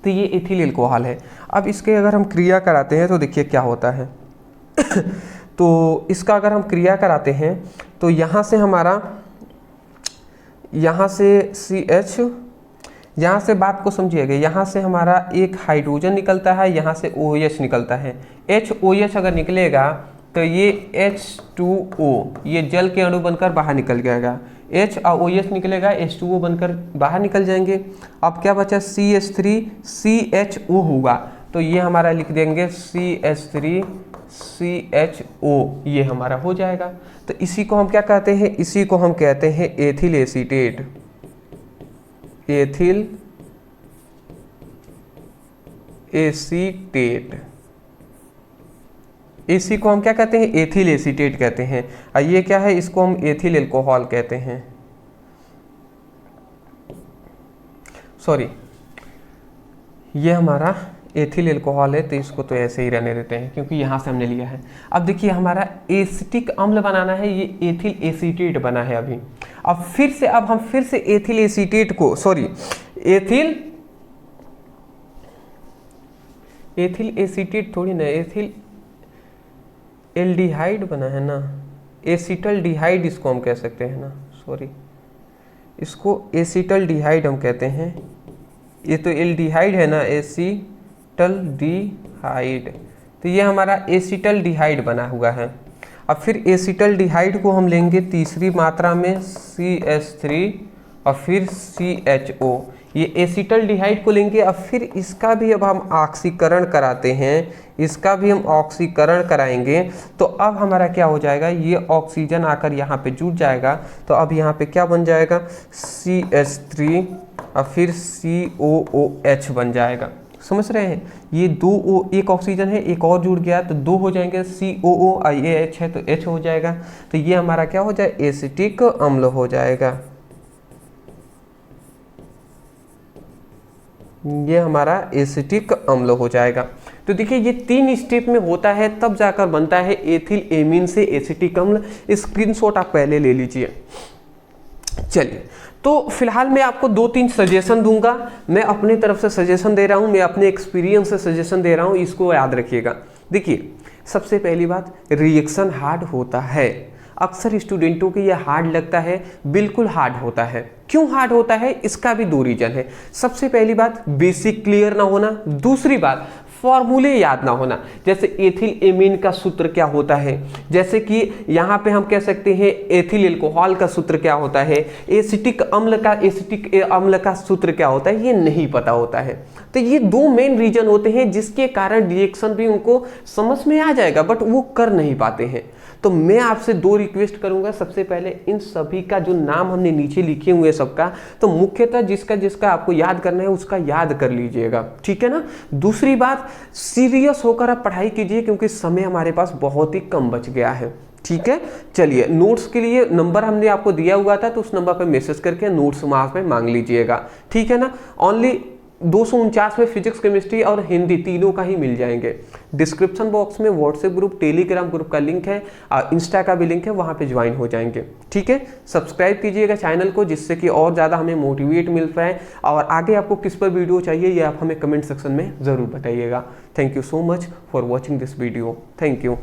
तो ये एथिल एल्कोहल है। अब इसके अगर हम क्रिया कराते हैं तो देखिए क्या होता है। तो इसका अगर हम क्रिया कराते हैं तो यहाँ से हमारा, यहाँ से CH, यहाँ से बात को समझिएगा, यहाँ से हमारा एक हाइड्रोजन निकलता है, यहाँ से OH निकलता है। HOH अगर निकलेगा तो ये H2O, ये जल के अणु बनकर बाहर निकल जाएगा। H और OH निकलेगा, H2O बनकर बाहर निकल जाएंगे। अब क्या बचा, CH3CHO होगा, तो ये हमारा लिख देंगे CH3CHO, ये हमारा हो जाएगा। तो इसी को हम क्या कहते हैं, इसी को हम कहते हैं एथिल एसीटेट। एथिल एसीटेट, इसी को हम क्या कहते हैं, एथिल एसीटेट कहते हैं। और ये क्या है, इसको हम एथिल एल्कोहल कहते हैं। सॉरी, ये हमारा एथिल एल्कोहल है, तो इसको तो ऐसे ही रहने देते हैं क्योंकि यहाँ से हमने लिया है। अब देखिए हमारा एसिटिक अम्ल बनाना है, ये एथिल एसीटेट बना है अभी। अब हम फिर से एथिल एसीटेट को, सॉरी एथिल एसीटेट थोड़ी ना, एथिल एल्डिहाइड बना है ना, एसिटल डिहाइड इसको हम कह सकते हैं ना, सॉरी इसको एसिटल डिहाइड हम कहते हैं। ये तो एल्डिहाइड है ना, एसिटल डिहाइड, तो ये हमारा एसिटल डिहाइड बना हुआ है। अब फिर एसिटल डिहाइड को हम लेंगे तीसरी मात्रा में, CH3 और फिर CHO, ये एसिटल डिहाइड को लेंगे। अब फिर इसका भी अब हम ऑक्सीकरण कराते हैं, इसका भी हम ऑक्सीकरण कराएंगे। तो अब हमारा क्या हो जाएगा, ये ऑक्सीजन आकर यहाँ पे जुड़ जाएगा, तो अब यहाँ पे क्या बन जाएगा, CH3 और फिर COOH बन जाएगा। समझ रहे हैं, ये एक ऑक्सीजन है, एक और जुड़ गया तो 2 हो जाएंगे, COO और ये H है तो H हो जाएगा। तो ये हमारा क्या हो जाए, एसिटिक अम्ल हो जाएगा। ये हमारा एसिटिक अम्ल हो जाएगा। तो देखिए ये 3 स्टेप में होता है, तब जाकर बनता है एथिल एमीन से एसिटिक अम्ल। स्क्रीनशॉट आप पहले ले लीजिए। चलिए, तो फिलहाल मैं आपको 2-3 सजेशन दूंगा। मैं अपने तरफ से सजेशन दे रहा हूं, मैं अपने एक्सपीरियंस से सजेशन दे रहा हूं, इसको याद रखिएगा। देखिए सबसे पहली बात, रिएक्शन हार्ड होता है, अक्सर स्टूडेंटों को यह हार्ड लगता है, बिल्कुल हार्ड होता है। क्यों हार्ड होता है, इसका भी 2 रीजन है। सबसे पहली बात, बेसिक क्लियर ना होना। दूसरी बात, फॉर्मूले याद ना होना, जैसे एथिल एमीन का सूत्र क्या होता है, जैसे कि यहाँ पे हम कह सकते हैं एथिल एल्कोहल का सूत्र क्या होता है, एसिटिक अम्ल का सूत्र क्या होता है, ये नहीं पता होता है। तो ये दो मेन रीजन होते हैं जिसके कारण रिएक्शन भी उनको समझ में आ जाएगा बट वो कर नहीं पाते हैं। तो मैं आपसे दो रिक्वेस्ट करूंगा, सबसे पहले इन सभी का जो नाम हमने नीचे लिखे हुए सबका, तो मुख्यतः जिसका जिसका आपको याद करना है उसका याद कर लीजिएगा, ठीक है ना। दूसरी बात, सीरियस होकर आप पढ़ाई कीजिए क्योंकि समय हमारे पास बहुत ही कम बच गया है, ठीक है। चलिए, नोट्स के लिए नंबर हमने आपको दिया हुआ था तो उस नंबर पर मैसेज करके नोट्स वहां पे मांग लीजिएगा, ठीक है ना। ओनली 249 में फिजिक्स, केमिस्ट्री और हिंदी तीनों का ही मिल जाएंगे। डिस्क्रिप्शन बॉक्स में व्हाट्सएप ग्रुप, टेलीग्राम ग्रुप का लिंक है, इंस्टा का भी लिंक है, वहां पे ज्वाइन हो जाएंगे, ठीक है। सब्सक्राइब कीजिएगा चैनल को जिससे कि और ज़्यादा हमें मोटिवेट मिल पाए, और आगे आपको किस पर वीडियो चाहिए ये आप हमें कमेंट सेक्शन में ज़रूर बताइएगा। Thank you so much for watching this video. Thank you.